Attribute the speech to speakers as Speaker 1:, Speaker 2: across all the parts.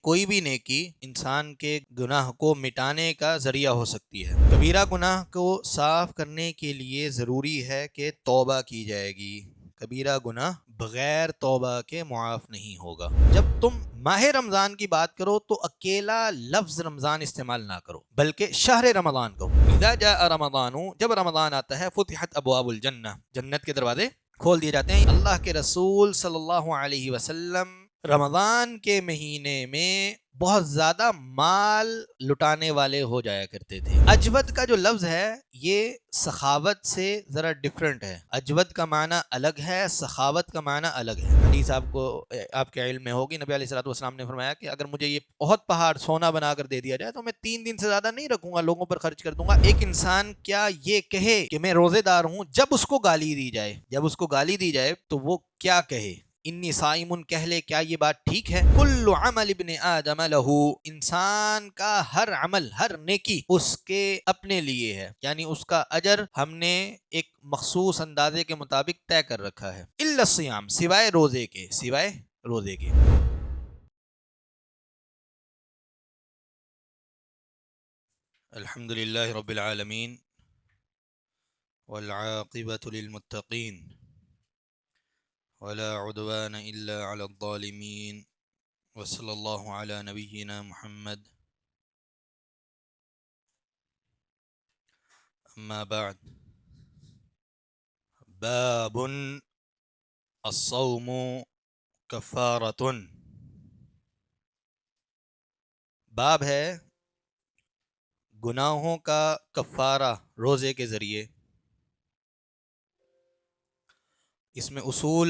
Speaker 1: کوئی بھی نیکی انسان کے گناہ کو مٹانے کا ذریعہ ہو سکتی ہے۔ کبیرہ گناہ کو صاف کرنے کے لیے ضروری ہے کہ توبہ کی جائے گی۔ کبیرہ گناہ بغیر توبہ کے معاف نہیں ہوگا۔ جب تم ماہ رمضان کی بات کرو تو اکیلا لفظ رمضان استعمال نہ کرو، بلکہ شہر رمضان کہو۔ اذا جاء رمضان، جب رمضان آتا ہے، فتحت ابواب الجنہ، جنت کے دروازے کھول دیے جاتے ہیں۔ اللہ کے رسول صلی اللہ علیہ وسلم رمضان کے مہینے میں بہت زیادہ مال لٹانے والے ہو جایا کرتے تھے۔ اجود کا جو لفظ ہے یہ سخاوت سے ذرا ڈیفرنٹ ہے۔ اجود کا معنی الگ ہے، سخاوت کا معنی الگ ہے۔ حدیث آپ کے علم میں ہوگی، نبی علیہ الصلوۃ والسلام نے فرمایا کہ اگر مجھے یہ بہت پہاڑ سونا بنا کر دے دیا جائے تو میں 3 دن سے زیادہ نہیں رکھوں گا، لوگوں پر خرچ کر دوں گا۔ ایک انسان کیا یہ کہے کہ میں روزے دار ہوں، جب اس کو گالی دی جائے تو وہ کیا کہے؟ انی صائم کہہ لے، کیا یہ بات ٹھیک ہے؟ کل عمل ابن آدم لہو، انسان کا ہر عمل، ہر نیکی اس کے اپنے لیے ہے، یعنی اس کا اجر ہم نے ایک مخصوص اندازے کے مطابق طے کر رکھا ہے۔ الا الصیام، سوائے روزے کے۔ الحمد للہ رب العالمین والعاقبۃ للمتقین ولا عدوان الا علی الظالمین وصلی اللہ علی نبینا محمد اما بعد۔ باب الصوم کفارۃ، باب ہے گناہوں کا کفارہ روزے کے ذریعے۔ اس میں اصول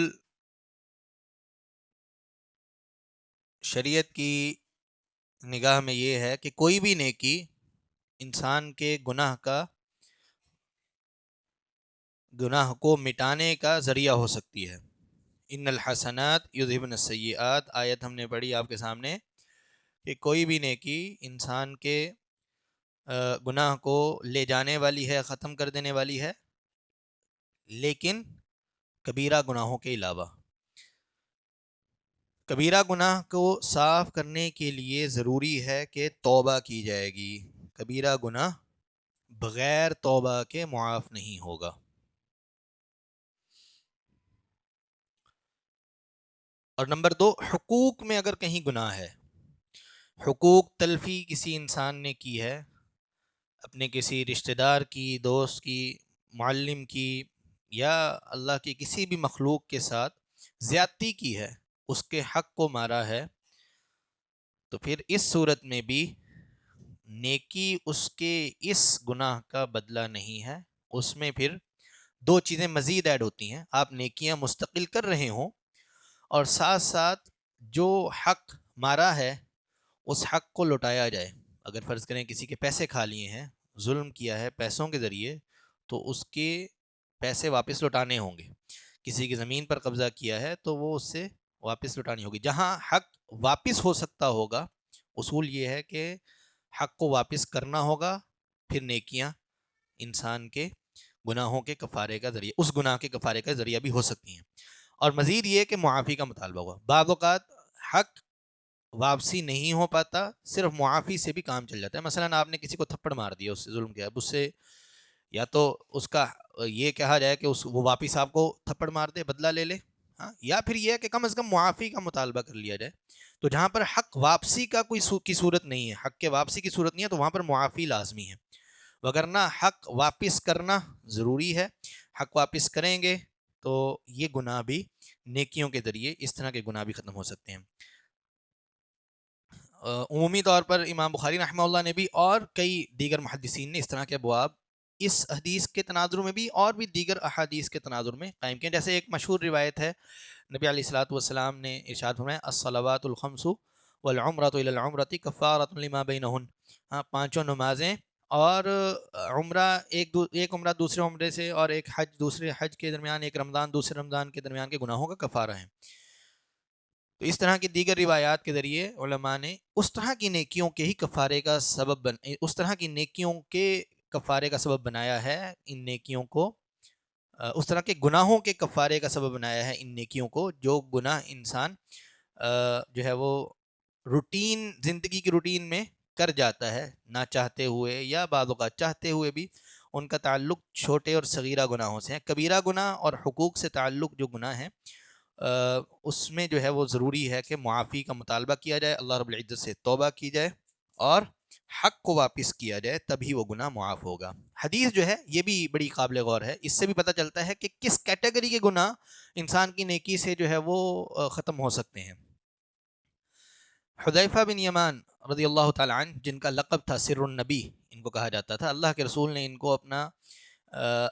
Speaker 1: شریعت کی نگاہ میں یہ ہے کہ کوئی بھی نیکی انسان کے گناہ کو مٹانے کا ذریعہ ہو سکتی ہے۔ ان الحسنات یذہبن السیئات، آیت ہم نے پڑھی آپ کے سامنے کہ کوئی بھی نیکی انسان کے گناہ کو لے جانے والی ہے، ختم کر دینے والی ہے، لیکن کبیرہ گناہوں کے علاوہ۔ کبیرہ گناہ کو صاف کرنے کے لیے ضروری ہے کہ توبہ کی جائے گی۔ کبیرہ گناہ بغیر توبہ کے معاف نہیں ہوگا۔ اور نمبر 2، حقوق میں اگر کہیں گناہ ہے، حقوق تلفی کسی انسان نے کی ہے، اپنے کسی رشتہ دار کی، دوست کی، معلم کی، یا اللہ کی کسی بھی مخلوق کے ساتھ زیادتی کی ہے، اس کے حق کو مارا ہے، تو پھر اس صورت میں بھی نیکی اس کے اس گناہ کا بدلہ نہیں ہے۔ اس میں پھر 2 چیزیں مزید ایڈ ہوتی ہیں۔ آپ نیکیاں مستقل کر رہے ہوں اور ساتھ ساتھ جو حق مارا ہے اس حق کو لوٹایا جائے۔ اگر فرض کریں کسی کے پیسے کھا لیے ہیں، ظلم کیا ہے پیسوں کے ذریعے، تو اس کے پیسے واپس لوٹانے ہوں گے۔ کسی کی زمین پر قبضہ کیا ہے تو وہ اس سے واپس لوٹانی ہوگی۔ جہاں حق واپس ہو سکتا ہوگا، اصول یہ ہے کہ حق کو واپس کرنا ہوگا، پھر نیکیاں انسان کے گناہوں کے کفارے کا ذریعہ، اس گناہ کے کفارے کا ذریعہ بھی ہو سکتی ہیں۔ اور مزید یہ کہ معافی کا مطالبہ ہوگا۔ بعض اوقات حق واپسی نہیں ہو پاتا، صرف معافی سے بھی کام چل جاتا ہے۔ مثلا آپ نے کسی کو تھپڑ مار دیا، اس سے ظلم کیا، اس سے یا تو اس کا یہ کہا جائے کہ وہ واپس آپ کو تھپڑ مار دے، بدلہ لے لے، ہاں، یا پھر یہ ہے کہ کم از کم معافی کا مطالبہ کر لیا جائے۔ تو جہاں پر حق واپسی کا کی صورت نہیں ہے، حق کے واپسی کی صورت نہیں ہے، تو وہاں پر معافی لازمی ہے، وگرنہ حق واپس کرنا ضروری ہے۔ حق واپس کریں گے تو یہ گناہ بھی، نیکیوں کے ذریعے اس طرح کے گناہ بھی ختم ہو سکتے ہیں۔ عمومی طور پر امام بخاری رحمہ اللہ نے بھی اور کئی دیگر محدثین نے اس طرح کے ابواب اس حدیث کے تناظر میں بھی اور بھی دیگر احادیث کے تناظر میں قائم کیے۔ جیسے ایک مشہور روایت ہے، نبی علیہ الصلوۃ والسلام نے ارشاد فرمایا الصلوات الخمس والعمرۃ الی العمرۃ کفارۃ لما بینہن، ہاں، 5 نمازیں اور عمرہ، ایک عمرہ دوسرے عمرے سے، اور ایک حج دوسرے حج کے درمیان، ایک رمضان دوسرے رمضان کے درمیان کے گناہوں کا کفارہ ہے۔ تو اس طرح کی دیگر روایات کے ذریعے علماء نے اس طرح کی نیکیوں کے ہی کفارے کا سبب اس طرح کی نیکیوں کے کفارے کا سبب بنایا ہے ان نیکیوں کو، اس طرح کے گناہوں کے کفارے کا سبب بنایا ہے ان نیکیوں کو، جو گناہ انسان جو ہے وہ روٹین زندگی کی روٹین میں کر جاتا ہے نہ چاہتے ہوئے یا بعض اوقات چاہتے ہوئے بھی، ان کا تعلق چھوٹے اور صغیرہ گناہوں سے ہے۔ کبیرہ گناہ اور حقوق سے تعلق جو گناہ ہیں اس میں جو ہے وہ ضروری ہے کہ معافی کا مطالبہ کیا جائے، اللہ رب العزت سے توبہ کی جائے اور حق کو واپس کیا جائے، تبھی وہ گناہ معاف ہوگا۔ حدیث جو ہے یہ بھی بڑی قابل غور ہے، اس سے بھی پتہ چلتا ہے کہ کس کیٹیگری کے گناہ انسان کی نیکی سے جو ہے وہ ختم ہو سکتے ہیں۔ حذیفہ بن یمان رضی اللہ تعالیٰ عنہ، جن کا لقب تھا سر النبی، ان کو کہا جاتا تھا، اللہ کے رسول نے ان کو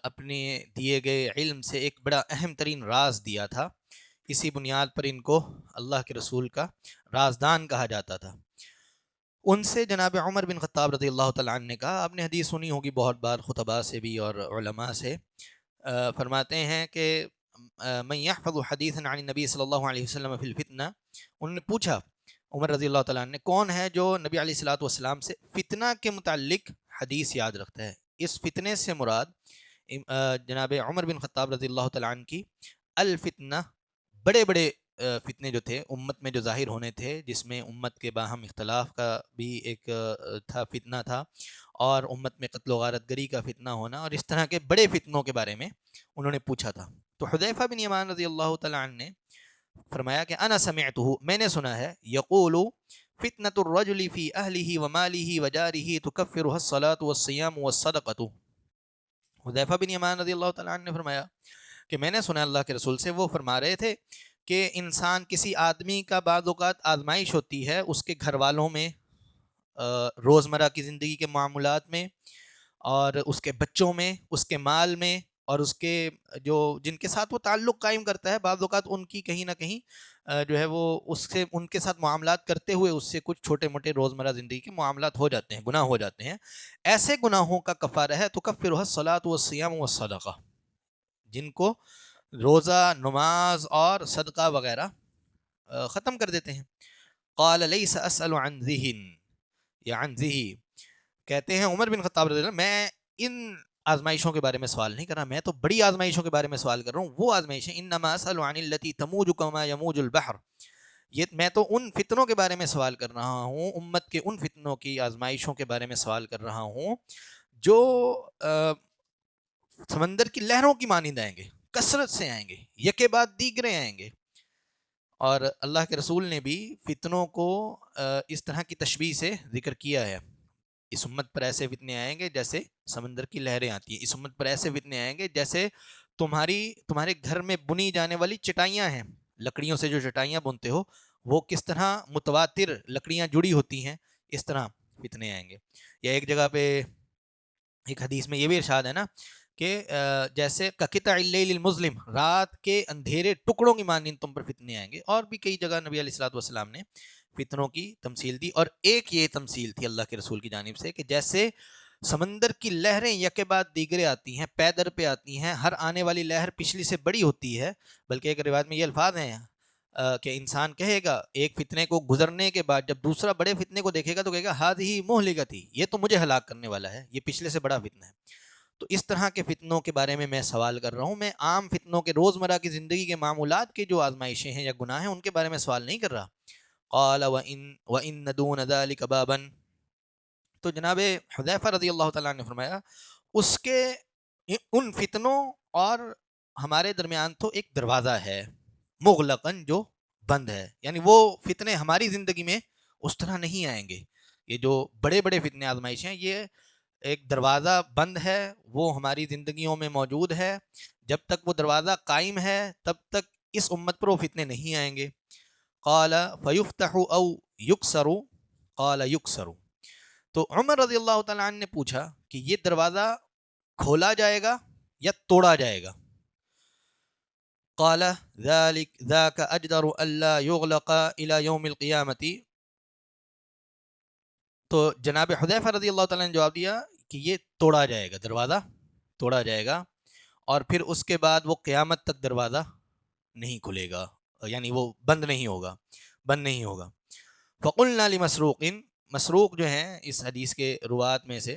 Speaker 1: اپنے دیے گئے علم سے ایک بڑا اہم ترین راز دیا تھا، اسی بنیاد پر ان کو اللہ کے رسول کا رازدان کہا جاتا تھا۔ ان سے جناب عمر بن خطاب رضی اللہ تعالیٰ عنہ نے کہا، آپ نے حدیث سنی ہوگی بہت بار خطباء سے بھی اور علماء سے، فرماتے ہیں کہ من یحفظ حدیثا عن النبی صلی اللہ علیہ وسلم فی الفتنہ، انہوں نے پوچھا عمر رضی اللہ تعالیٰ عنہ نے، کون ہے جو نبی علیہ الصلوۃ والسلام سے فتنہ کے متعلق حدیث یاد رکھتا ہے؟ اس فتنے سے مراد جناب عمر بن خطاب رضی اللہ تعالیٰ عنہ کی الفتنہ، بڑے بڑے فتنے جو تھے امت میں جو ظاہر ہونے تھے، جس میں امت کے باہم اختلاف کا بھی ایک فتنہ تھا، اور امت میں قتل و غارت گری کا فتنہ ہونا، اور اس طرح کے بڑے فتنوں کے بارے میں انہوں نے پوچھا تھا۔ تو حذیفہ بن یمان رضی اللہ تعالیٰ عنہ نے فرمایا کہ انا سمعتہ، میں نے سنا ہے، یقول فتنۃ الرجل فی اہلہ ومالہ وجارہ تکفرہ الصلاۃ والصیام والصدقۃ۔ حذیفہ بن یمان رضی اللہ تعالیٰ عنہ نے فرمایا کہ میں نے سنا اللہ کے رسول سے، وہ فرما رہے تھے کہ انسان، کسی آدمی کا بعض اوقات آزمائش ہوتی ہے اس کے گھر والوں میں، روزمرہ کی زندگی کے معاملات میں، اور اس کے بچوں میں، اس کے مال میں، اور اس کے جن کے ساتھ وہ تعلق قائم کرتا ہے، بعض اوقات ان کی کہیں نہ کہیں جو ہے وہ ان کے ساتھ معاملات کرتے ہوئے اس سے کچھ چھوٹے موٹے روزمرہ زندگی کے معاملات ہو جاتے ہیں، گناہ ہو جاتے ہیں۔ ایسے گناہوں کا کفارہ ہے تکفرہ الصلاۃ والصیام والصدقہ، جن کو روزہ، نماز اور صدقہ وغیرہ ختم کر دیتے ہیں۔ قال لیس اسأل عن ذہن یا عن ذہی، کہتے ہیں عمر بن خطاب رضی اللہ عنہ، میں ان آزمائشوں کے بارے میں سوال نہیں کر رہا، میں تو بڑی آزمائشوں کے بارے میں سوال کر رہا ہوں، وہ آزمائشیں انما اسأل عن التي تموج كما يموج البحر، یہ میں تو ان فتنوں کے بارے میں سوال کر رہا ہوں، امت کے ان فتنوں کی آزمائشوں کے بارے میں سوال کر رہا ہوں جو سمندر کی لہروں کی مانند آئیں گے، کثرت سے آئیں گے، یکے بعد دیگرے آئیں گے۔ اور اللہ کے رسول نے بھی فتنوں کو اس طرح کی تشبیہ سے ذکر کیا ہے، اس امت پر ایسے فتنے آئیں گے جیسے سمندر کی لہریں آتی ہیں، اس امت پر ایسے فتنے آئیں گے جیسے تمہارے گھر میں بنی جانے والی چٹائیاں ہیں، لکڑیوں سے جو چٹائیاں بنتے ہو، وہ کس طرح متواتر لکڑیاں جڑی ہوتی ہیں، اس طرح فتنے آئیں گے۔ یا ایک جگہ پہ ایک حدیث میں یہ بھی ارشاد ہے نا کہ جیسے قطع اللیل المظلم، رات کے اندھیرے ٹکڑوں کی مانند تم پر فتنے آئیں گے۔ اور بھی کئی جگہ نبی علیہ الصلوۃ والسلام نے فتنوں کی تمثیل دی، اور ایک یہ تمثیل تھی اللہ کے رسول کی جانب سے کہ جیسے سمندر کی لہریں یکے بعد دیگرے آتی ہیں، پے در پہ آتی ہیں، ہر آنے والی لہر پچھلی سے بڑی ہوتی ہے، بلکہ ایک روایت میں یہ الفاظ ہیں کہ انسان کہے گا ایک فتنے کو گزرنے کے بعد جب دوسرا بڑے فتنے کو دیکھے گا تو کہے گا ہذہ مہلکتی، یہ تو مجھے ہلاک کرنے والا ہے، یہ پچھلے سے بڑا فتنہ ہے۔ تو اس طرح کے فتنوں کے بارے میں سوال کر رہا ہوں، میں عام فتنوں کے، روزمرہ کی زندگی کے معمولات کے جو آزمائشیں ہیں یا گناہ ہیں ان کے بارے میں سوال نہیں کر رہا۔ قال وَإِنَّ دُونَ ذَلِكَ بَابًا، تو جناب حذیفہ رضی اللہ تعالیٰ نے فرمایا اس کے ان فتنوں اور ہمارے درمیان تو ایک دروازہ ہے، مغلقاً، جو بند ہے، یعنی وہ فتنے ہماری زندگی میں اس طرح نہیں آئیں گے، یہ جو بڑے بڑے فتنے آزمائشیں ہیں یہ ایک دروازہ بند ہے، وہ ہماری زندگیوں میں موجود ہے، جب تک وہ دروازہ قائم ہے تب تک اس امت پر وہ فتنے نہیں آئیں گے۔ قال فیفتح او یکسر، قال یکسر، تو عمر رضی اللہ تعالیٰ عنہ نے پوچھا کہ یہ دروازہ کھولا جائے گا یا توڑا جائے گا؟ قال ذاک اجدر الا یغلق الى یوم القیامت، تو جناب حذیفہ رضی اللہ تعالیٰ نے جواب دیا کہ یہ توڑا جائے گا، دروازہ توڑا جائے گا، اور پھر اس کے بعد وہ قیامت تک دروازہ نہیں کھلے گا، یعنی وہ بند نہیں ہوگا۔ فقلنا لمسروق، مسروق جو ہیں اس حدیث کے روات میں سے،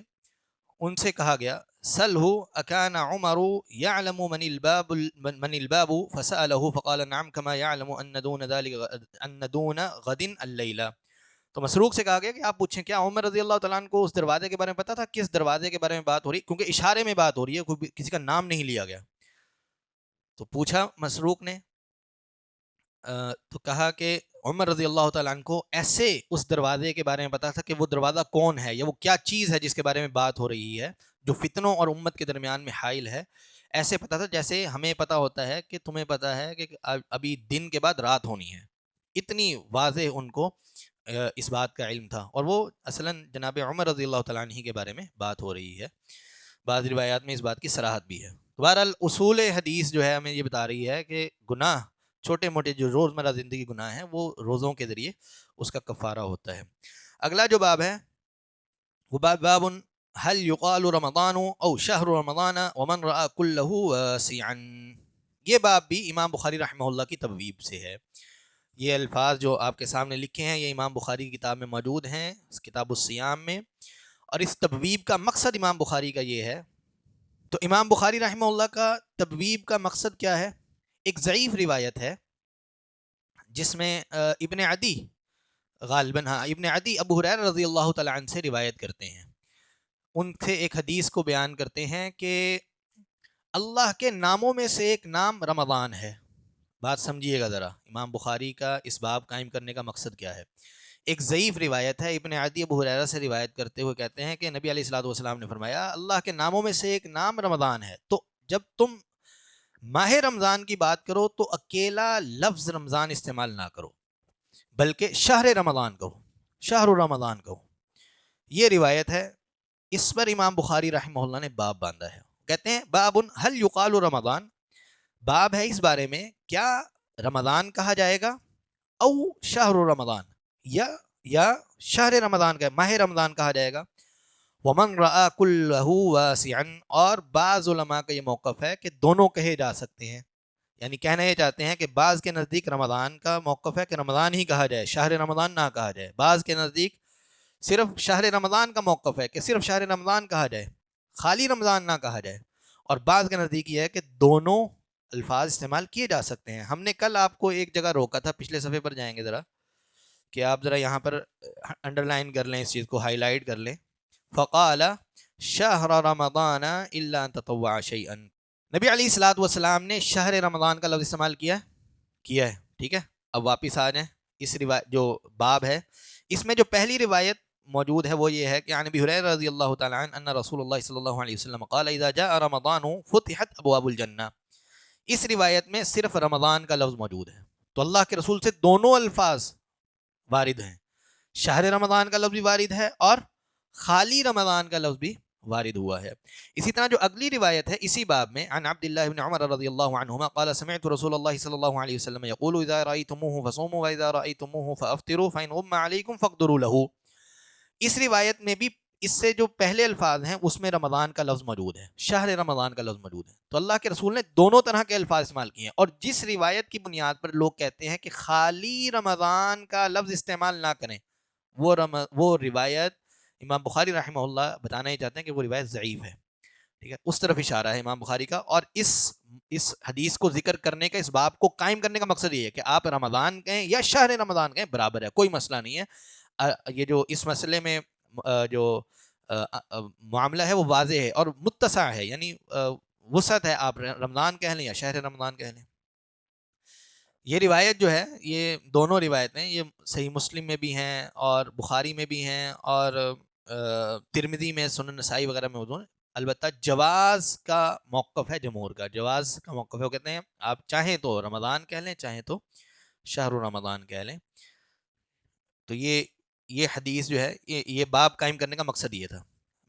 Speaker 1: ان سے کہا گیا سلہ اکان عمر یعلم من الباب فسألہ فقال نعم كما يعلم ان دون غد اللیلہ، تو مسروق سے کہا گیا کہ آپ پوچھیں کیا عمر رضی اللہ تعالیٰ عنہ کو اس دروازے کے بارے میں پتا تھا؟ کس دروازے کے بارے میں بات ہو رہی؟ کیونکہ اشارے میں بات ہو رہی ہے، کوئی کسی کا نام نہیں لیا گیا. تو پوچھا مسروق نے، تو کہا کہ عمر رضی اللہ تعالیٰ عنہ کو ایسے اس دروازے کے بارے میں پتا تھا کہ وہ دروازہ کون ہے یا وہ کیا چیز ہے جس کے بارے میں بات ہو رہی ہے جو فتنوں اور امت کے درمیان میں حائل ہے. ایسے پتا تھا جیسے ہمیں پتا ہوتا ہے کہ تمہیں پتا ہے کہ ابھی دن کے بعد رات ہونی ہے. اتنی واضح ان کو اس بات کا علم تھا، اور وہ اصلاً جناب عمر رضی اللہ تعالیٰ عنہ کے بارے میں بات ہو رہی ہے. بعض روایات میں اس بات کی صراحت بھی ہے. بہرحال اصول حدیث جو ہے ہمیں یہ بتا رہی ہے کہ گناہ چھوٹے موٹے جو روزمرہ زندگی گناہ ہیں وہ روزوں کے ذریعے اس کا کفارہ ہوتا ہے. اگلا جو باب ہے وہ باب هل يقال رمضان او شهر رمضان ومن رأى كله واسعا. یہ باب بھی امام بخاری رحمہ اللہ کی تبویب سے ہے. یہ الفاظ جو آپ کے سامنے لکھے ہیں یہ امام بخاری کی کتاب میں موجود ہیں، کتاب الصیام میں. اور اس تبویب کا مقصد امام بخاری کا یہ ہے. تو امام بخاری رحمہ اللہ کا تبویب کا مقصد کیا ہے؟ ایک ضعیف روایت ہے جس میں ابن عدی، غالباً ابن عدی ابو ہریرہ رضی اللہ تعالیٰ عنہ سے روایت کرتے ہیں. ان سے ایک حدیث کو بیان کرتے ہیں کہ اللہ کے ناموں میں سے ایک نام رمضان ہے. بات سمجھیے گا ذرا، امام بخاری کا اس باب قائم کرنے کا مقصد کیا ہے. ایک ضعیف روایت ہے، ابن عدی ابو ہریرہ سے روایت کرتے ہوئے کہتے ہیں کہ نبی علیہ الصلوۃ والسلام نے فرمایا اللہ کے ناموں میں سے ایک نام رمضان ہے. تو جب تم ماہ رمضان کی بات کرو تو اکیلا لفظ رمضان استعمال نہ کرو بلکہ شہر رمضان کہو، شہر رمضان کہو. یہ روایت ہے. اس پر امام بخاری رحمہ اللہ نے باب باندھا ہے. کہتے ہیں باب هل یقال رمضان، باب ہے اس بارے میں کیا رمضان کہا جائے گا، او شہر رمضان، یا شہر رمضان کا ماہ رمضان کہا جائے گا. ومن رأى كله واسعا، اور بعض علماء کا یہ موقف ہے کہ دونوں کہے جا سکتے ہیں. یعنی کہنا یہ چاہتے ہیں کہ بعض کے نزدیک رمضان کا موقف ہے کہ رمضان ہی کہا جائے، شہر رمضان نہ کہا جائے. بعض کے نزدیک صرف شہر رمضان کا موقف ہے کہ صرف شہر رمضان کہا جائے، خالی رمضان نہ کہا جائے. اور بعض کے نزدیک یہ ہے کہ دونوں الفاظ استعمال کیے جا سکتے ہیں. ہم نے کل آپ کو ایک جگہ روکا تھا، پچھلے صفحے پر جائیں گے ذرا، کہ آپ ذرا یہاں پر انڈر لائن کر لیں، اس چیز کو ہائی لائٹ کر لیں. فقال شہر رمضان الا ان تطوع شیئا، نبی علیہ الصلوۃ والسلام نے شہر رمضان کا لفظ استعمال کیا ہے. ٹھیک ہے، اب واپس آ جائیں. اس روایت جو باب ہے اس میں جو پہلی روایت موجود ہے وہ یہ ہے کہ عن ابی ہریرہ رضی اللہ تعالی عنہ ان رسول اللہ صلی اللہ علیہ وسلم قال اذا جاء رمضان فتحت ابواب الجنہ. اس روایت میں صرف رمضان کا لفظ موجود ہے. تو اللہ کے رسول سے دونوں الفاظ وارد ہیں، شہر رمضان کا لفظ بھی وارد ہے اور خالی رمضان کا لفظ بھی وارد ہوا ہے. اسی طرح جو اگلی روایت ہے اسی باب میں عن عبداللہ بن عمر رضی اللہ عنہما قال سمعت رسول اللہ صلی اللہ علیہ وسلم یقول اذا رأیتموه فصوموا واذا رأیتموه فافطروا فإن غم علیکم فاقدروا له. اس روایت میں بھی اس سے جو پہلے الفاظ ہیں اس میں رمضان کا لفظ موجود ہے، شہر رمضان کا لفظ موجود ہے. تو اللہ کے رسول نے دونوں طرح کے الفاظ استعمال کیے ہیں. اور جس روایت کی بنیاد پر لوگ کہتے ہیں کہ خالی رمضان کا لفظ استعمال نہ کریں، وہ روایت امام بخاری رحمہ اللہ بتانا ہی چاہتے ہیں کہ وہ روایت ضعیف ہے. ٹھیک ہے، اس طرف اشارہ ہے امام بخاری کا. اور اس حدیث کو ذکر کرنے کا، اس باب کو قائم کرنے کا مقصد یہ ہے کہ آپ رمضان کہیں یا شہر رمضان کہیں برابر ہے، کوئی مسئلہ نہیں ہے. یہ جو اس مسئلے میں جو معاملہ ہے وہ واضح ہے اور متسع ہے، یعنی وسعت ہے، آپ رمضان کہہ لیں یا شہر رمضان کہہ لیں. یہ روایت جو ہے، یہ دونوں روایتیں یہ صحیح مسلم میں بھی ہیں اور بخاری میں بھی ہیں اور ترمذی میں، سنن نسائی وغیرہ میں موجود ہیں. البتہ جواز کا موقف ہے جمہور کا، جواز کا موقف ہے، وہ کہتے ہیں آپ چاہیں تو رمضان کہہ لیں چاہیں تو شہر رمضان کہہ لیں. تو یہ حدیث جو ہے یہ باب قائم کرنے کا مقصد یہ تھا.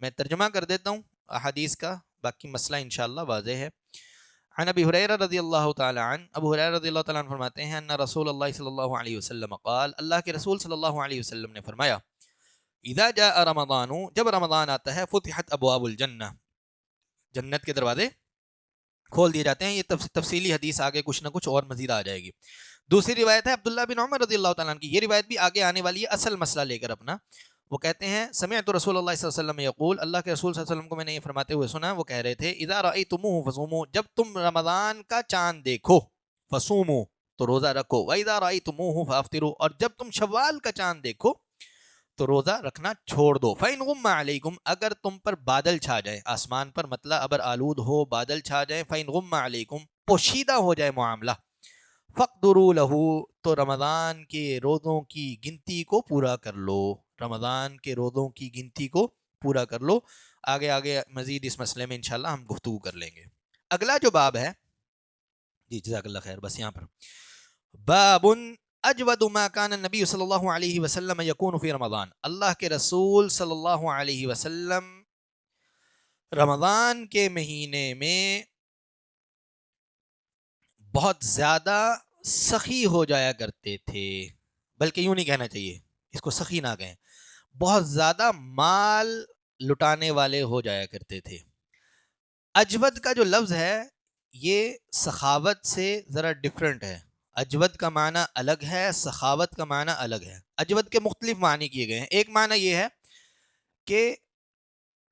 Speaker 1: میں ترجمہ کر دیتا ہوں احادیث کا، باقی مسئلہ انشاءاللہ واضح ہے. عن ابی ہریرہ رضی اللہ تعالی عنہ، ابو ہریرہ رضی اللہ تعالی عنہ فرماتے ہیں ان رسول اللہ صلی اللہ علیہ وسلم قال، اللہ کے رسول صلی اللہ علیہ وسلم نے فرمایا اذا جاء رمضان، جب رمضان آتا ہے فتحت ابواب الجنہ، جنت کے دروازے کھول دیے جاتے ہیں. یہ تفصیلی حدیث آگے کچھ نہ کچھ اور مزید آ جائے گی. دوسری روایت ہے عبداللہ بن عمر رضی اللہ تعالیٰ عنہ کی، یہ روایت بھی آگے آنے والی ہے اصل مسئلہ لے کر اپنا. وہ کہتے ہیں سمعت رسول اللہ صلی اللہ علیہ وسلم یقول، اللہ کے رسول صلی اللہ علیہ وسلم کو میں نے یہ فرماتے ہوئے سنا، وہ کہہ رہے تھے اذا رأیتموه فصوموا، جب تم رمضان کا چاند دیکھو، فصوموا تو روزہ رکھو، واذا رأیتموه فافطروا، اور جب تم شوال کا چاند دیکھو تو روزہ رکھنا چھوڑ دو. فَإِنْ غُمَّ عَلَيْكُمْ اگر تم پر بادل چھا جائے, آسمان پر مطلب ابر آلود ہو, بادل چھا جائے, فَإِنْ غُمَّ عَلَيْكُمْ پوشیدہ ہو جائے معاملہ, فَقْدُرُوا لَهُ تو رمضان کے روزوں کی گنتی کو پورا کر لو, رمضان کے روزوں کی گنتی کو پورا کر لو. آگے مزید اس مسئلے میں انشاءاللہ ہم گفتگو کر لیں گے. اگلا جو باب ہے, جی جزاک اللہ خیر, بس یہاں پر باب اجود ما کان النبی صلی اللہ علیہ وسلم یکون فی رمضان, اللہ کے رسول صلی اللہ علیہ وسلم رمضان کے مہینے میں بہت زیادہ سخی ہو جایا کرتے تھے, بلکہ یوں نہیں کہنا چاہیے, اس کو سخی نہ کہیں, بہت زیادہ مال لٹانے والے ہو جایا کرتے تھے. اجود کا جو لفظ ہے یہ سخاوت سے ذرا ڈیفرنٹ ہے. اجود کا معنی الگ ہے, سخاوت کا معنی الگ ہے. اجود کے مختلف معنی کیے گئے ہیں. ایک معنی یہ ہے کہ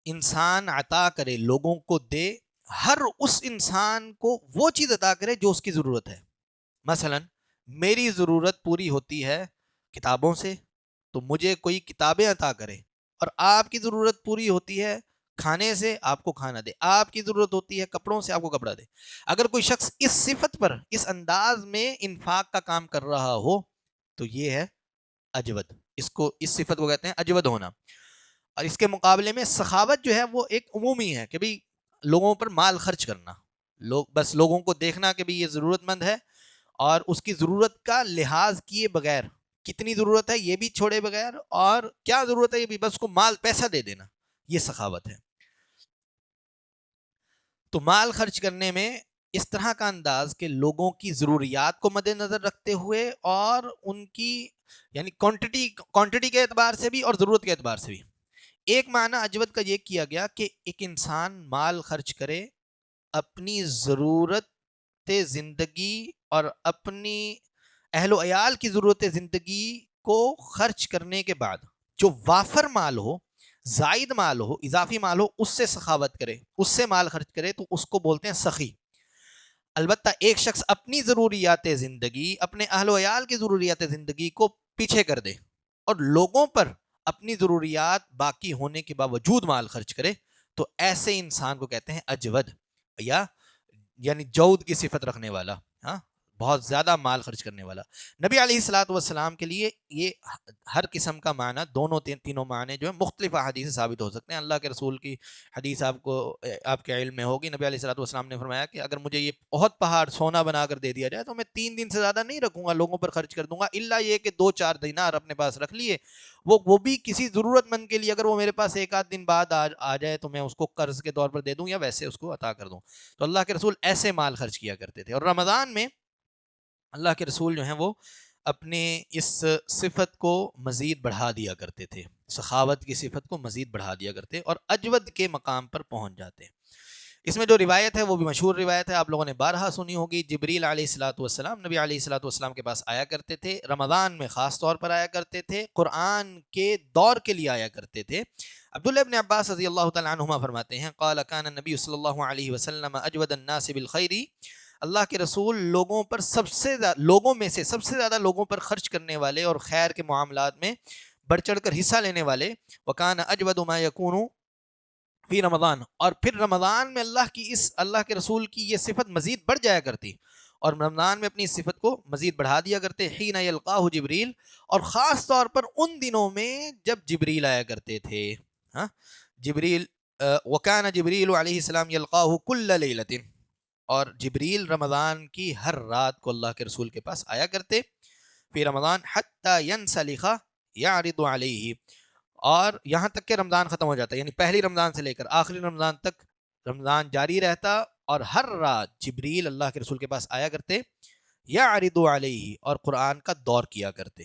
Speaker 1: انسان عطا کرے, لوگوں کو دے, ہر اس انسان کو وہ چیز عطا کرے جو اس کی ضرورت ہے. مثلا میری ضرورت پوری ہوتی ہے کتابوں سے, تو مجھے کوئی کتابیں عطا کرے, اور آپ کی ضرورت پوری ہوتی ہے کھانے سے, آپ کو کھانا دے. آپ کی ضرورت ہوتی ہے کپڑوں سے, آپ کو کپڑا دے. اگر کوئی شخص اس صفت پر, اس انداز میں انفاق کا کام کر رہا ہو تو یہ ہے اجود. اس صفت کو کہتے ہیں اجود ہونا. اور اس کے مقابلے میں سخاوت جو ہے وہ ایک عمومی ہے کہ بھئی لوگوں پر مال خرچ کرنا, بس لوگوں کو دیکھنا کہ بھئی یہ ضرورت مند ہے, اور اس کی ضرورت کا لحاظ کیے بغیر, کتنی ضرورت ہے یہ بھی چھوڑے بغیر, اور کیا ضرورت ہے یہ بھی, بس کو مال پیسہ دے دینا, یہ سخاوت ہے. تو مال خرچ کرنے میں اس طرح کا انداز کہ لوگوں کی ضروریات کو مد نظر رکھتے ہوئے, اور ان کی یعنی کوانٹٹی کے اعتبار سے بھی اور ضرورت کے اعتبار سے بھی. ایک معنی اجود کا یہ کیا گیا کہ ایک انسان مال خرچ کرے اپنی ضرورت زندگی اور اپنی اہل و عیال کی ضرورت زندگی کو خرچ کرنے کے بعد جو وافر مال ہو, زائد مال ہو, اضافی مال ہو, اس سے سخاوت کرے, اس سے مال خرچ کرے, تو اس کو بولتے ہیں سخی. البتہ ایک شخص اپنی ضروریات زندگی, اپنے اہل و عیال کی ضروریات زندگی کو پیچھے کر دے اور لوگوں پر اپنی ضروریات باقی ہونے کے باوجود مال خرچ کرے, تو ایسے انسان کو کہتے ہیں اجود, یا یعنی جود کی صفت رکھنے والا, ہاں, بہت زیادہ مال خرچ کرنے والا. نبی علیہ الصلوۃ والسلام کے لیے یہ ہر قسم کا معنی, دونوں تینوں معنی جو ہیں مختلف احادیث سے ثابت ہو سکتے ہیں. اللہ کے رسول کی حدیث آپ کے علم میں ہوگی. نبی علیہ الصلوۃ والسلام نے فرمایا کہ اگر مجھے یہ بہت پہاڑ سونا بنا کر دے دیا جائے تو میں 3 دن سے زیادہ نہیں رکھوں گا, لوگوں پر خرچ کر دوں گا, الا یہ کہ 2-4 دینار اپنے پاس رکھ لیے, وہ بھی کسی ضرورت مند کے لیے, اگر وہ میرے پاس 1-8 دن بعد آ جائے تو میں اس کو قرض کے طور پر دے دوں یا ویسے اس کو عطا کر دوں. تو اللہ کے رسول ایسے مال خرچ کیا کرتے تھے. اور رمضان میں اللہ کے رسول جو ہیں وہ اپنے اس صفت کو مزید بڑھا دیا کرتے تھے, سخاوت کی صفت کو مزید بڑھا دیا کرتے اور اجود کے مقام پر پہنچ جاتے. اس میں جو روایت ہے وہ بھی مشہور روایت ہے, آپ لوگوں نے بارہا سنی ہوگی. جبریل علیہ الصلوۃ والسلام نبی علیہ الصلوۃ والسلام کے پاس آیا کرتے تھے, رمضان میں خاص طور پر آیا کرتے تھے, قرآن کے دور کے لیے آیا کرتے تھے. عبداللہ ابن عباس رضی اللہ تعالیٰ عنہما فرماتے ہیں, قال کان النبی صلی اللہ علیہ وسلم اجود الناس بالخیر, اللہ کے رسول لوگوں میں سے سب سے زیادہ لوگوں پر خرچ کرنے والے اور خیر کے معاملات میں بڑھ چڑھ کر حصہ لینے والے. وکان اجود ما یکون فی رمضان, اور پھر رمضان میں اللہ کے رسول کی یہ صفت مزید بڑھ جایا کرتی, اور رمضان میں اپنی اس صفت کو مزید بڑھا دیا کرتے. حین یلقاہ جبریل, اور خاص طور پر ان دنوں میں جب جبریل آیا کرتے تھے. جبریل وکان جبریل علیہ السلام یلقاہ کل لیلۃ, اور جبریل رمضان کی ہر رات کو اللہ کے رسول کے پاس آیا کرتے. فی رمضان حتی ینسلخ یعرض علیہ, اور یہاں تک کہ رمضان ختم ہو جاتا ہے, یعنی پہلی رمضان سے لے کر آخری رمضان تک رمضان جاری رہتا, اور ہر رات جبریل اللہ کے رسول کے پاس آیا کرتے, یعرض علیہ, اور قرآن کا دور کیا کرتے.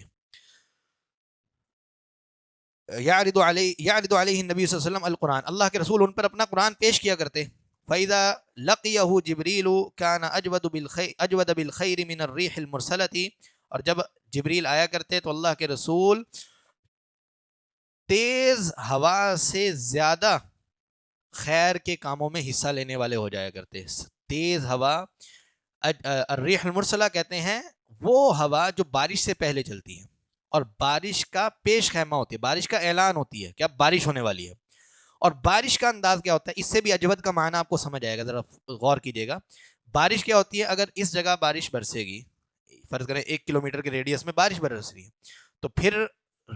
Speaker 1: یعرض علیہ النبی صلی اللہ علیہ وسلم القرآن, اللہ کے رسول ان پر اپنا قرآن پیش کیا کرتے. فَإِذَا لَقِيَهُ جِبْرِيلُ كَانَ أَجْوَدَ بِالْخَيْرِ مِنَ الرِّيحِ الْمُرْسَلَةِ, اور جب جبریل آیا کرتے تو اللہ کے رسول تیز ہوا سے زیادہ خیر کے کاموں میں حصہ لینے والے ہو جایا کرتے. تیز ہوا, الريح المرسلہ کہتے ہیں وہ ہوا جو بارش سے پہلے چلتی ہے, اور بارش کا پیش خیمہ ہوتی ہے، بارش کا اعلان ہوتی ہے کہ اب بارش ہونے والی ہے. اور بارش کا انداز کیا ہوتا ہے، اس سے بھی اجود کا معنی آپ کو سمجھ آئے گا، ذرا غور کیجیے گا. بارش کیا ہوتی ہے، اگر اس جگہ بارش برسے گی، فرض کریں 1 کلومیٹر کے ریڈیس میں بارش برس رہی ہے، تو پھر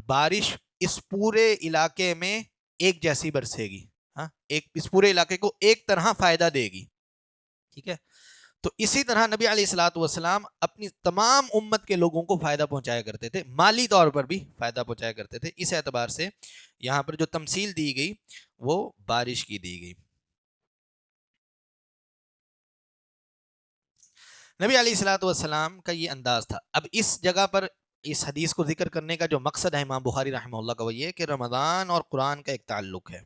Speaker 1: بارش اس پورے علاقے میں ایک جیسی برسے گی. ہاں، اس پورے علاقے کو ایک طرح فائدہ دے گی. ٹھیک ہے، تو اسی طرح نبی علیہ الصلوۃ والسلام اپنی تمام امت کے لوگوں کو فائدہ پہنچایا کرتے تھے، مالی طور پر بھی فائدہ پہنچایا کرتے تھے. اس اعتبار سے یہاں پر جو تمثیل دی گئی وہ بارش کی دی گئی. نبی علیہ الصلوۃ والسلام کا یہ انداز تھا. اب اس جگہ پر اس حدیث کو ذکر کرنے کا جو مقصد ہے امام بخاری رحمہ اللہ کا، وہ یہ کہ رمضان اور قرآن کا ایک تعلق ہے.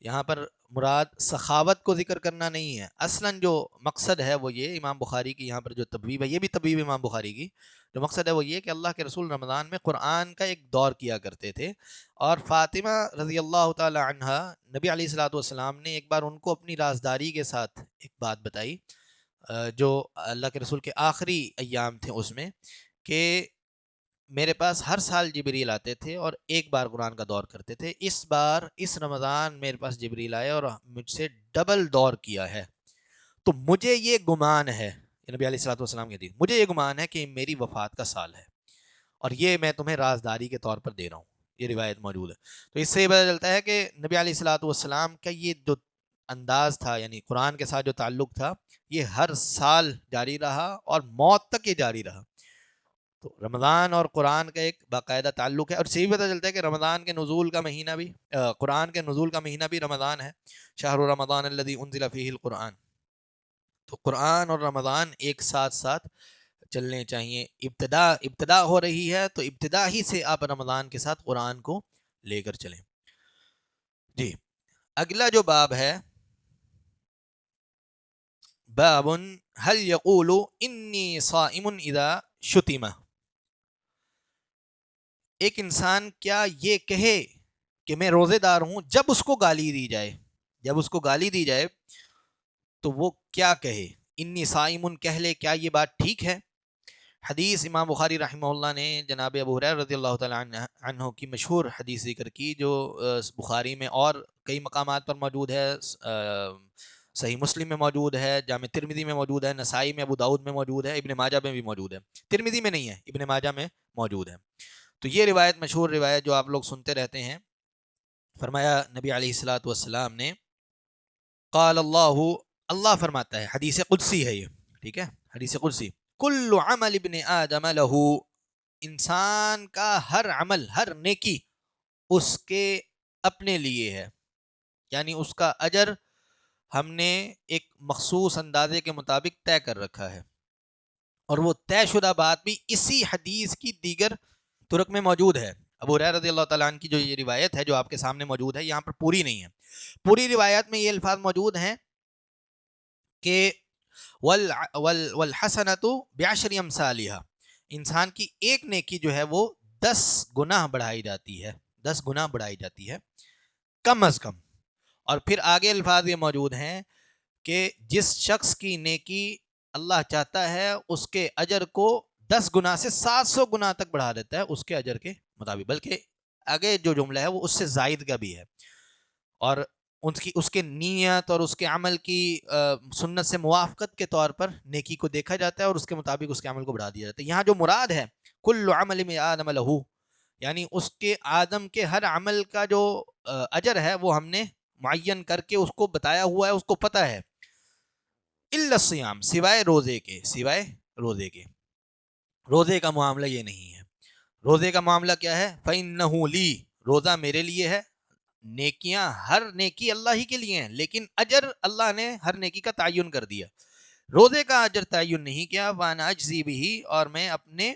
Speaker 1: یہاں پر مراد سخاوت کو ذکر کرنا نہیں ہے، اصلاً جو مقصد ہے وہ یہ، امام بخاری کی یہاں پر جو تبویب ہے، یہ بھی تبویب امام بخاری کی، جو مقصد ہے وہ یہ کہ اللہ کے رسول رمضان میں قرآن کا ایک دور کیا کرتے تھے. اور فاطمہ رضی اللہ تعالی عنہا، نبی علیہ الصلوۃ والسلام نے ایک بار ان کو اپنی رازداری کے ساتھ ایک بات بتائی، جو اللہ کے رسول کے آخری ایام تھے اس میں، کہ میرے پاس ہر سال جبریل آتے تھے اور ایک بار قرآن کا دور کرتے تھے. اس بار اس رمضان میرے پاس جبریل آئے اور مجھ سے ڈبل دور کیا ہے، تو مجھے یہ گمان ہے، نبی علیہ الصلوۃ والسلام کہتی، مجھے یہ گمان ہے کہ میری وفات کا سال ہے، اور یہ میں تمہیں رازداری کے طور پر دے رہا ہوں. یہ روایت موجود ہے. تو اس سے یہ پتہ چلتا ہے کہ نبی علیہ الصلوۃ والسلام کا یہ جو انداز تھا، یعنی قرآن کے ساتھ جو تعلق تھا، یہ ہر سال جاری رہا اور موت تک یہ جاری رہا. تو رمضان اور قرآن کا ایک باقاعدہ تعلق ہے. اور سے بھی پتہ چلتا ہے کہ رمضان کے نزول کا مہینہ بھی، قرآن کے نزول کا مہینہ بھی رمضان ہے. شہر رمضان الذی انزل فیہ القرآن. تو قرآن اور رمضان ایک ساتھ ساتھ چلنے چاہیے. ابتدا ہو رہی ہے تو ابتدا ہی سے آپ رمضان کے ساتھ قرآن کو لے کر چلیں. جی، اگلا جو باب ہے، باب هل یقول انی صائم اذا شتم. ایک انسان کیا یہ کہے کہ میں روزے دار ہوں جب اس کو گالی دی جائے، جب اس کو گالی دی جائے تو وہ کیا کہے؟ انی صائم کہہ لے، کیا یہ بات ٹھیک ہے؟ حدیث امام بخاری رحمہ اللہ نے جناب ابو ہریرہ رضی اللہ تعالیٰ عنہ کی مشہور حدیث ذکر کی، جو بخاری میں اور کئی مقامات پر موجود ہے، صحیح مسلم میں موجود ہے، جامع ترمذی میں موجود ہے، نسائی میں، ابو داؤد میں موجود ہے، ابن ماجہ میں بھی موجود ہے. ترمذی میں نہیں ہے، ابن ماجہ میں موجود ہے. تو یہ روایت مشہور روایت جو آپ لوگ سنتے رہتے ہیں. فرمایا نبی علیہ الصلوۃ والسلام نے، قال اللہ فرماتا ہے، حدیث قدسی ہے یہ، ٹھیک ہے، حدیث قدسی، کل عمل ابن آدم لہو، انسان کا ہر عمل، ہر نیکی اس کے اپنے لیے ہے، یعنی اس کا اجر ہم نے ایک مخصوص اندازے کے مطابق طے کر رکھا ہے. اور وہ طے شدہ بات بھی اسی حدیث کی دیگر طرق میں موجود ہے. ابو ہریرہ رضی اللہ تعالیٰ عنہ کی جو یہ روایت ہے جو آپ کے سامنے موجود ہے، یہاں پر پوری نہیں ہے. پوری روایت میں یہ الفاظ موجود ہیں کہ والحسنۃ بعشر امثالها، انسان کی ایک نیکی جو ہے وہ 10 گنا بڑھائی جاتی ہے، 10 گنا بڑھائی جاتی ہے کم از کم. اور پھر آگے الفاظ یہ موجود ہیں کہ جس شخص کی نیکی اللہ چاہتا ہے اس کے اجر کو 10 گنا سے 700 گنا تک بڑھا دیتا ہے اس کے اجر کے مطابق، بلکہ آگے جو جملہ ہے وہ اس سے زائد کا بھی ہے. اور اس کے نیت اور اس کے عمل کی سنت سے موافقت کے طور پر نیکی کو دیکھا جاتا ہے اور اس کے مطابق اس کے عمل کو بڑھا دیا جاتا ہے. یہاں جو مراد ہے کل عمل من آدم لہو، یعنی اس کے آدم کے ہر عمل کا جو اجر ہے وہ ہم نے معین کر کے اس کو بتایا ہوا ہے، اس کو پتہ ہے. الا الصیام، سوائے روزے کے، سوائے روزے کے. روزے کا معاملہ یہ نہیں ہے. روزے کا معاملہ کیا ہے؟ فإنہ لی، روزہ میرے لیے ہے. نیکیاں، ہر نیکی اللہ ہی کے لیے ہیں، لیکن اجر اللہ نے ہر نیکی کا تعین کر دیا. روزے کا اجر تعین نہیں کیا. وانا اجزی بھی، اور میں اپنے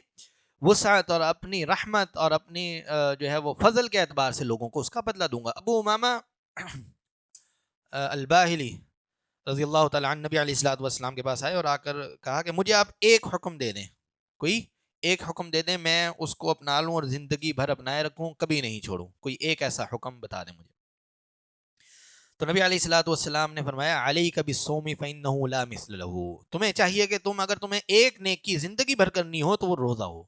Speaker 1: وسعت اور اپنی رحمت اور اپنی جو ہے وہ فضل کے اعتبار سے لوگوں کو اس کا بدلہ دوں گا. ابو امامہ الباہلی رضی اللہ تعالیٰ عنہ نبی علیہ الصلوۃ والسلام کے پاس آئے اور آ کر کہا کہ مجھے آپ ایک حکم دے دیں، کوئی ایک حکم دے دیں، میں اس کو اپنا لوں اور زندگی بھر اپنائے رکھوں، کبھی نہیں چھوڑوں، کوئی ایک ایسا حکم بتا دیں مجھے. تو نبی علیہ الصلوۃ والسلام نے فرمایا علیک بالصوم فإنہ لا مثل لہ، تمہیں چاہیے کہ اگر تمہیں ایک نیکی زندگی بھر کرنی ہو تو وہ روزہ ہو.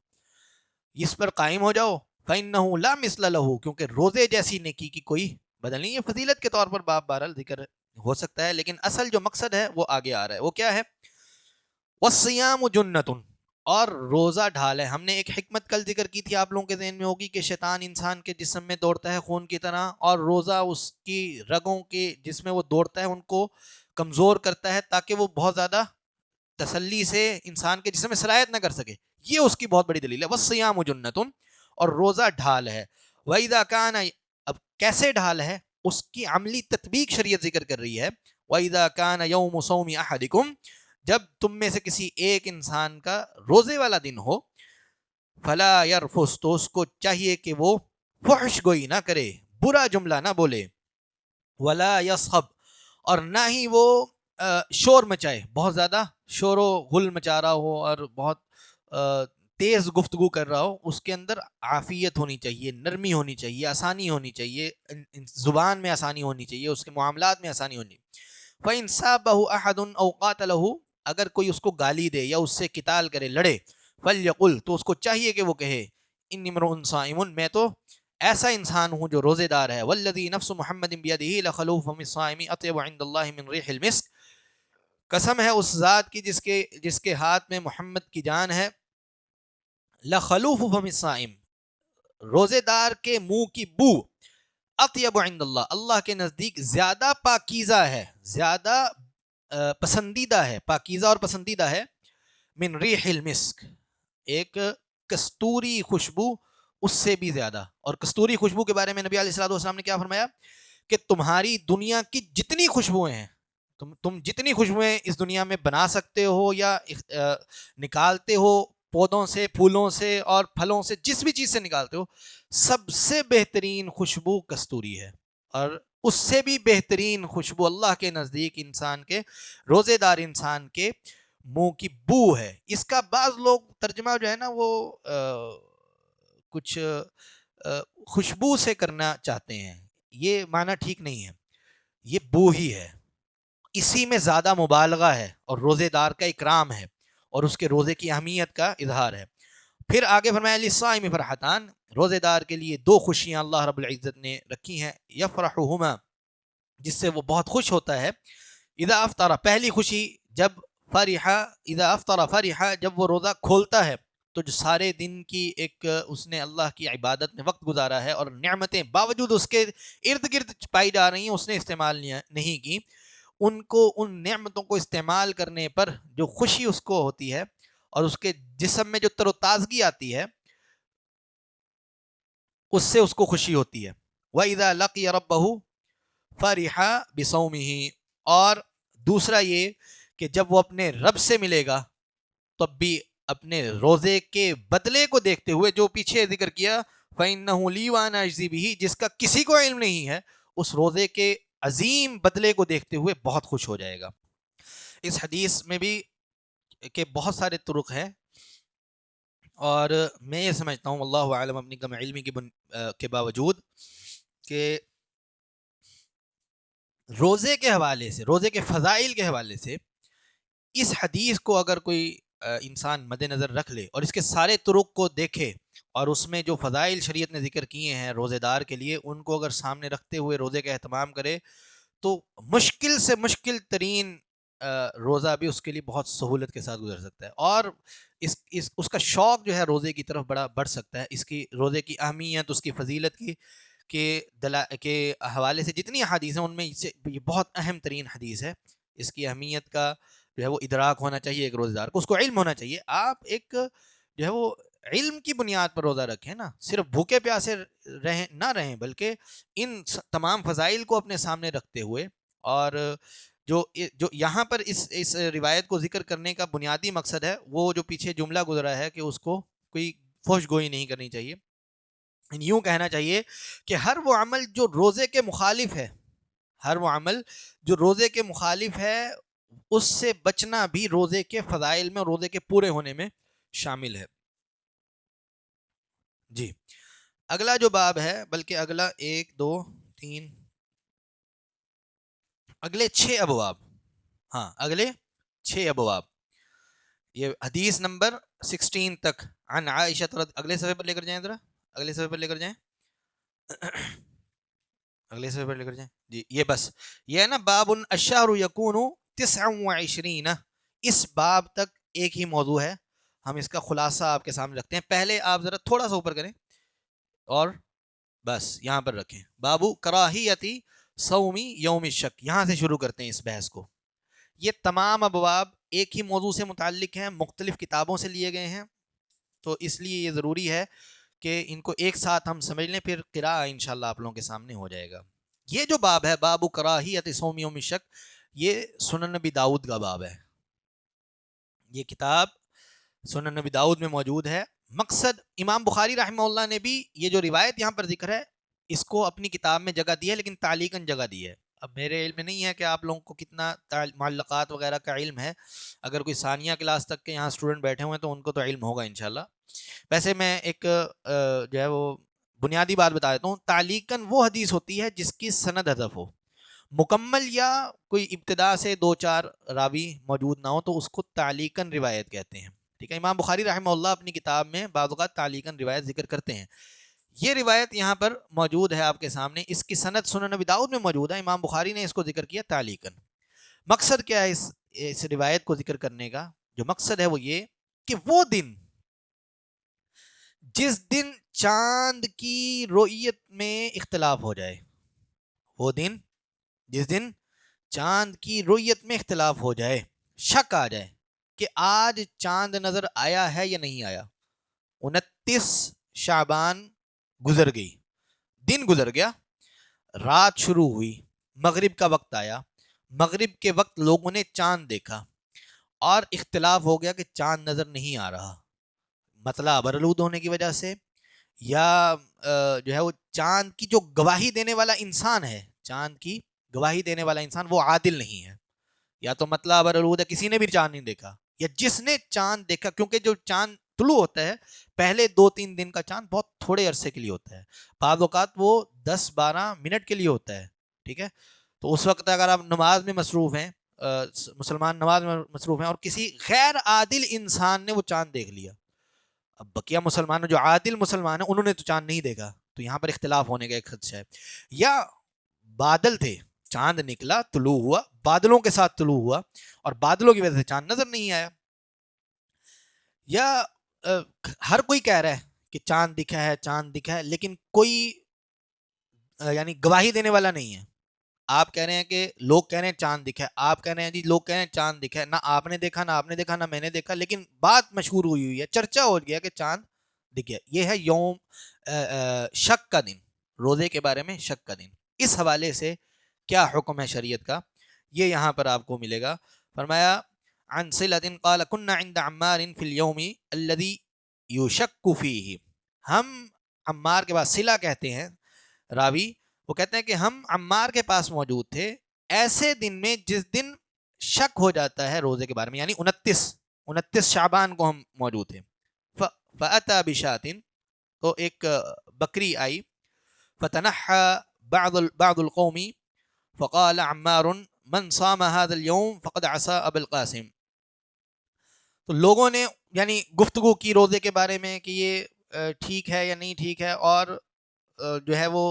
Speaker 1: اس پر قائم ہو جاؤ. فَإِنَّهُ لَا مِثْلَ لَهُ, کیونکہ روزے جیسی نیکی کی کوئی بدل نہیں. یہ فضیلت کے طور پر باب بہرحال ذکر ہو سکتا ہے، لیکن اصل جو مقصد ہے وہ آگے آ رہا ہے. وہ کیا ہے؟ وَالصِّيَامُ جُنَّةٌ, اور روزہ ڈھال ہے. ہم نے ایک حکمت کل ذکر کی تھی، آپ لوگوں کے ذہن میں ہوگی کہ شیطان انسان کے جسم میں دوڑتا ہے خون کی طرح، اور روزہ اس کی رگوں کے جس میں وہ دوڑتا ہے ان کو کمزور کرتا ہے تاکہ وہ بہت زیادہ تسلی سے انسان کے جسم میں سرایت نہ کر سکے. یہ اس کی بہت بڑی دلیل ہے. وَالصِّيَامُ جُنَّةٌ, اور روزہ ڈھال ہے. وَإِذَا كَانَ, اب کیسے ڈھال ہے اس کی عملی تطبیق شریعت ذکر کر رہی ہے. وَإِذَا كَانَ يَوْمُ صَوْمِ أَحَدِكُمْ, جب تم میں سے کسی ایک انسان کا روزے والا دن ہو, فلا یرفس, تو اس کو چاہیے کہ وہ فحش گوئی نہ کرے, برا جملہ نہ بولے. ولا یصخب, اور نہ ہی وہ شور مچائے, بہت زیادہ شور و غل مچا رہا ہو اور بہت تیز گفتگو کر رہا ہو. اس کے اندر عافیت ہونی چاہیے, نرمی ہونی چاہیے, آسانی ہونی چاہیے, زبان میں آسانی ہونی چاہیے, اس کے معاملات میں آسانی ہونی. فَإِنْ سَابَهُ أَحَدٌ أَوْ قَاتَلَهُ, اگر کوئی اس کو گالی دے یا اس سے قتال کرے, لڑے, فَلْيَقُلْ, تو اس کو چاہیے کہ وہ کہے, إِنِّي امْرُؤٌ صَائِمٌ, میں تو ایسا انسان ہوں جو روزے دار ہے. وَالَّذِي نَفْسُ مُحَمَّدٍ بِيَدِهِ لَخَلُوفُ فَمِ الصَّائِمِ أَطْيَبُ عِندَ اللَّهِ مِنْ رِيحِ الْمِسْكِ, قسم ہے اس ذات کی جس کے ہاتھ میں محمد کی جان ہے. لَخَلُوفُ فَمِ الصَّائِمِ, روزے دار کے منہ کی بو, اطیب عند اللہ, اللہ کے نزدیک زیادہ پاکیزہ ہے, زیادہ پسندیدہ ہے, پاکیزہ اور پسندیدہ ہے, من ریح المسک, ایک کستوری خوشبو اس سے بھی زیادہ. اور کستوری خوشبو کے بارے میں نبی علیہ الصلوۃ والسلام نے کیا فرمایا کہ تمہاری دنیا کی جتنی خوشبوئیں ہیں, تم جتنی خوشبوئیں اس دنیا میں بنا سکتے ہو یا نکالتے ہو پودوں سے, پھولوں سے اور پھلوں سے, جس بھی چیز سے نکالتے ہو, سب سے بہترین خوشبو کستوری ہے. اور اس سے بھی بہترین خوشبو اللہ کے نزدیک انسان کے, روزے دار انسان کے منہ کی بو ہے. اس کا بعض لوگ ترجمہ جو ہے نا وہ کچھ خوشبو سے کرنا چاہتے ہیں. یہ معنی ٹھیک نہیں ہے, یہ بو ہی ہے, اسی میں زیادہ مبالغہ ہے اور روزے دار کا اکرام ہے اور اس کے روزے کی اہمیت کا اظہار ہے. پھر آگے فرمایا للصائم فرحتان, روزے دار کے لیے دو خوشیاں اللہ رب العزت نے رکھی ہیں. یفرحہما, جس سے وہ بہت خوش ہوتا ہے. اذا افطر, پہلی خوشی جب فرحہ, اذا افطر فرحہ, جب وہ روزہ کھولتا ہے تو جو سارے دن کی ایک اس نے اللہ کی عبادت میں وقت گزارا ہے اور نعمتیں باوجود اس کے ارد گرد پائی جا رہی ہیں اس نے استعمال نہیں کی, ان کو, ان نعمتوں کو استعمال کرنے پر جو خوشی اس کو ہوتی ہے اور اس کے جسم میں جو تر و تازگی آتی ہے اس سے اس کو خوشی ہوتی ہے. وَإِذَا لَقِيَ رَبَّهُ فَرِحَ بِصَوْمِهِ, اور دوسرا یہ کہ جب وہ اپنے رب سے ملے گا تب بھی اپنے روزے کے بدلے کو دیکھتے ہوئے, جو پیچھے ذکر کیا فَإِنَّهُ لِي وَأَنَا أَجْزِي بِهِ, جس کا کسی کو علم نہیں ہے, اس روزے کے عظیم بدلے کو دیکھتے ہوئے بہت خوش ہو جائے گا. اس حدیث میں بھی کہ بہت سارے طرق ہیں, اور میں یہ سمجھتا ہوں اللہ عالم اپنی کم علمی کے باوجود کہ روزے کے حوالے سے, روزے کے فضائل کے حوالے سے اس حدیث کو اگر کوئی انسان مد نظر رکھ لے اور اس کے سارے طرق کو دیکھے اور اس میں جو فضائل شریعت نے ذکر کیے ہیں روزے دار کے لیے ان کو اگر سامنے رکھتے ہوئے روزے کا اہتمام کرے تو مشکل سے مشکل ترین روزہ بھی اس کے لیے بہت سہولت کے ساتھ گزر سکتا ہے, اور اس کا شوق جو ہے روزے کی طرف بڑا بڑھ سکتا ہے. اس کی روزے کی اہمیت, اس کی فضیلت کے حوالے سے جتنی حدیث ہیں ان میں یہ بہت اہم ترین حدیث ہے. اس کی اہمیت کا جو ہے وہ ادراک ہونا چاہیے ایک روزے دار کو, اس کو علم ہونا چاہیے. آپ ایک جو ہے وہ علم کی بنیاد پر روزہ رکھیں نا, صرف بھوکے پیاسے نہ رہیں بلکہ ان تمام فضائل کو اپنے سامنے رکھتے ہوئے, اور جو یہاں پر اس روایت کو ذکر کرنے کا بنیادی مقصد ہے وہ جو پیچھے جملہ گزرا ہے کہ اس کو کوئی فحش گوئی نہیں کرنی چاہیے. یوں کہنا چاہیے کہ ہر وہ عمل جو روزے کے مخالف ہے, ہر وہ عمل جو روزے کے مخالف ہے اس سے بچنا بھی روزے کے فضائل میں, روزے کے پورے ہونے میں شامل ہے. جی اگلا جو باب ہے, بلکہ اگلا 1 2 3 اگلے 6 ابواب, ہاں اگلے 6 ابواب, یہ حدیث نمبر 16 تک عن عائشہ اگلے صفحے پر لے کر جائیں، ذرا اگلے صفحے پر لے کر جائیں، اگلے صفحے پر لے کر جائیں جی. یہ بس یہ ہے نا، باب الشہر یکون 29، اس باب تک ایک ہی موضوع ہے. ہم اس کا خلاصہ آپ کے سامنے رکھتے ہیں. پہلے آپ ذرا تھوڑا سا اوپر کریں اور بس یہاں پر رکھیں. بابو کراہیتی صومی یوم الشک، یہاں سے شروع کرتے ہیں اس بحث کو. یہ تمام ابواب ایک ہی موضوع سے متعلق ہیں، مختلف کتابوں سے لیے گئے ہیں، تو اس لیے یہ ضروری ہے کہ ان کو ایک ساتھ ہم سمجھ لیں، پھر قراءہ انشاءاللہ آپ لوگوں کے سامنے ہو جائے گا. یہ جو باب ہے باب کراہیت صوم یوم الشک، یہ سنن نبی داؤد کا باب ہے. یہ کتاب سنن نبی داؤد میں موجود ہے. مقصد امام بخاری رحمہ اللہ نے بھی یہ جو روایت یہاں پر ذکر ہے اس کو اپنی کتاب میں جگہ دی ہے، لیکن تعلیقاً جگہ دی ہے. اب میرے علم میں نہیں ہے کہ آپ لوگوں کو کتنا معلقات وغیرہ کا علم ہے. اگر کوئی ثانیہ کلاس تک کے یہاں اسٹوڈنٹ بیٹھے ہوئے ہیں تو ان کو تو علم ہوگا انشاءاللہ. ویسے میں ایک جو ہے وہ بنیادی بات بتا دیتا ہوں. تعلیقاً وہ حدیث ہوتی ہے جس کی سند حذف ہو، مکمل یا کوئی ابتدا سے دو چار راوی موجود نہ ہو تو اس کو تعلیقاً روایت کہتے ہیں. ٹھیک ہے. امام بخاری رحمہ اللہ اپنی کتاب میں بعض اوقات تعلیقاً روایت ذکر کرتے ہیں. یہ روایت یہاں پر موجود ہے آپ کے سامنے، اس کی سند سنن نبی داؤد میں موجود ہے. امام بخاری نے اس کو ذکر کیا تعلیقاً. مقصد کیا ہے اس روایت کو ذکر کرنے کا؟ جو مقصد ہے وہ یہ کہ وہ دن جس دن چاند کی رؤیت میں اختلاف ہو جائے، وہ دن جس دن چاند کی رؤیت میں اختلاف ہو جائے، شک آ جائے کہ آج چاند نظر آیا ہے یا نہیں آیا. 29 شعبان گزر گئی، دن گزر گیا، رات شروع ہوئی، مغرب کا وقت آیا، مغرب کے وقت لوگوں نے چاند دیکھا اور اختلاف ہو گیا کہ چاند نظر نہیں آ رہا. مطلع برآلود ہونے کی وجہ سے، یا جو ہے وہ چاند کی جو گواہی دینے والا انسان ہے، چاند کی گواہی دینے والا انسان وہ عادل نہیں ہے، یا تو مطلع برآلود ہے، کسی نے بھی چاند نہیں دیکھا، یا جس نے چاند دیکھا، کیونکہ جو چاند طلوع ہوتا ہے پہلے 2-3 دن کا چاند بہت تھوڑے عرصے کے لیے ہوتا ہے، بعض اوقات وہ 10-12 منٹ کے لیے ہوتا ہے. ٹھیک ہے. تو اس وقت اگر آپ نماز میں مصروف ہیں، مسلمان نماز میں مصروف ہیں، اور کسی غیر عادل انسان نے وہ چاند دیکھ لیا، اب بقیہ مسلمان جو عادل مسلمان ہیں انہوں نے تو چاند نہیں دیکھا، تو یہاں پر اختلاف ہونے کا ایک خدشہ ہے. یا بادل تھے، چاند نکلا، طلوع ہوا، بادلوں کے ساتھ طلوع ہوا اور بادلوں کی وجہ سے چاند نظر نہیں آیا. یا ہر کوئی کہہ رہا ہے کہ چاند دکھا ہے، چاند دکھا ہے، لیکن کوئی یعنی گواہی دینے والا نہیں ہے. آپ کہہ رہے ہیں کہ لوگ کہہ رہے ہیں چاند دکھا ہے، آپ کہہ رہے ہیں جی لوگ کہہ رہے ہیں چاند دکھا ہے، نہ آپ نے دیکھا، نہ آپ نے دیکھا، نہ میں نے دیکھا، لیکن بات مشہور ہوئی ہے، چرچا ہو گیا کہ چاند دکھ گیا. یہ ہے یوم شک کا دن، روزے کے بارے میں شک کا دن. اس حوالے سے کیا حکم ہے شریعت کا، یہ یہاں پر آپ کو ملے گا. فرمایا عن صلۃ قال كنا عند عمار في اليوم الذي يشك فيه، ہم عمار کے بعد صلہ کہتے ہیں راوی، وہ کہتے ہیں کہ ہم عمار کے پاس موجود تھے ایسے دن میں جس دن شک ہو جاتا ہے روزے کے بارے میں، یعنی 29 شعبان کو ہم موجود تھے. فأتى بشاة، تو ایک بکری آئی، فتنحى بعض القوم فقال عمار من صام هذا اليوم فقد عصى ابا القاسم. تو لوگوں نے یعنی گفتگو کی روزے کے بارے میں کہ یہ ٹھیک ہے یا نہیں ٹھیک ہے، اور جو ہے وہ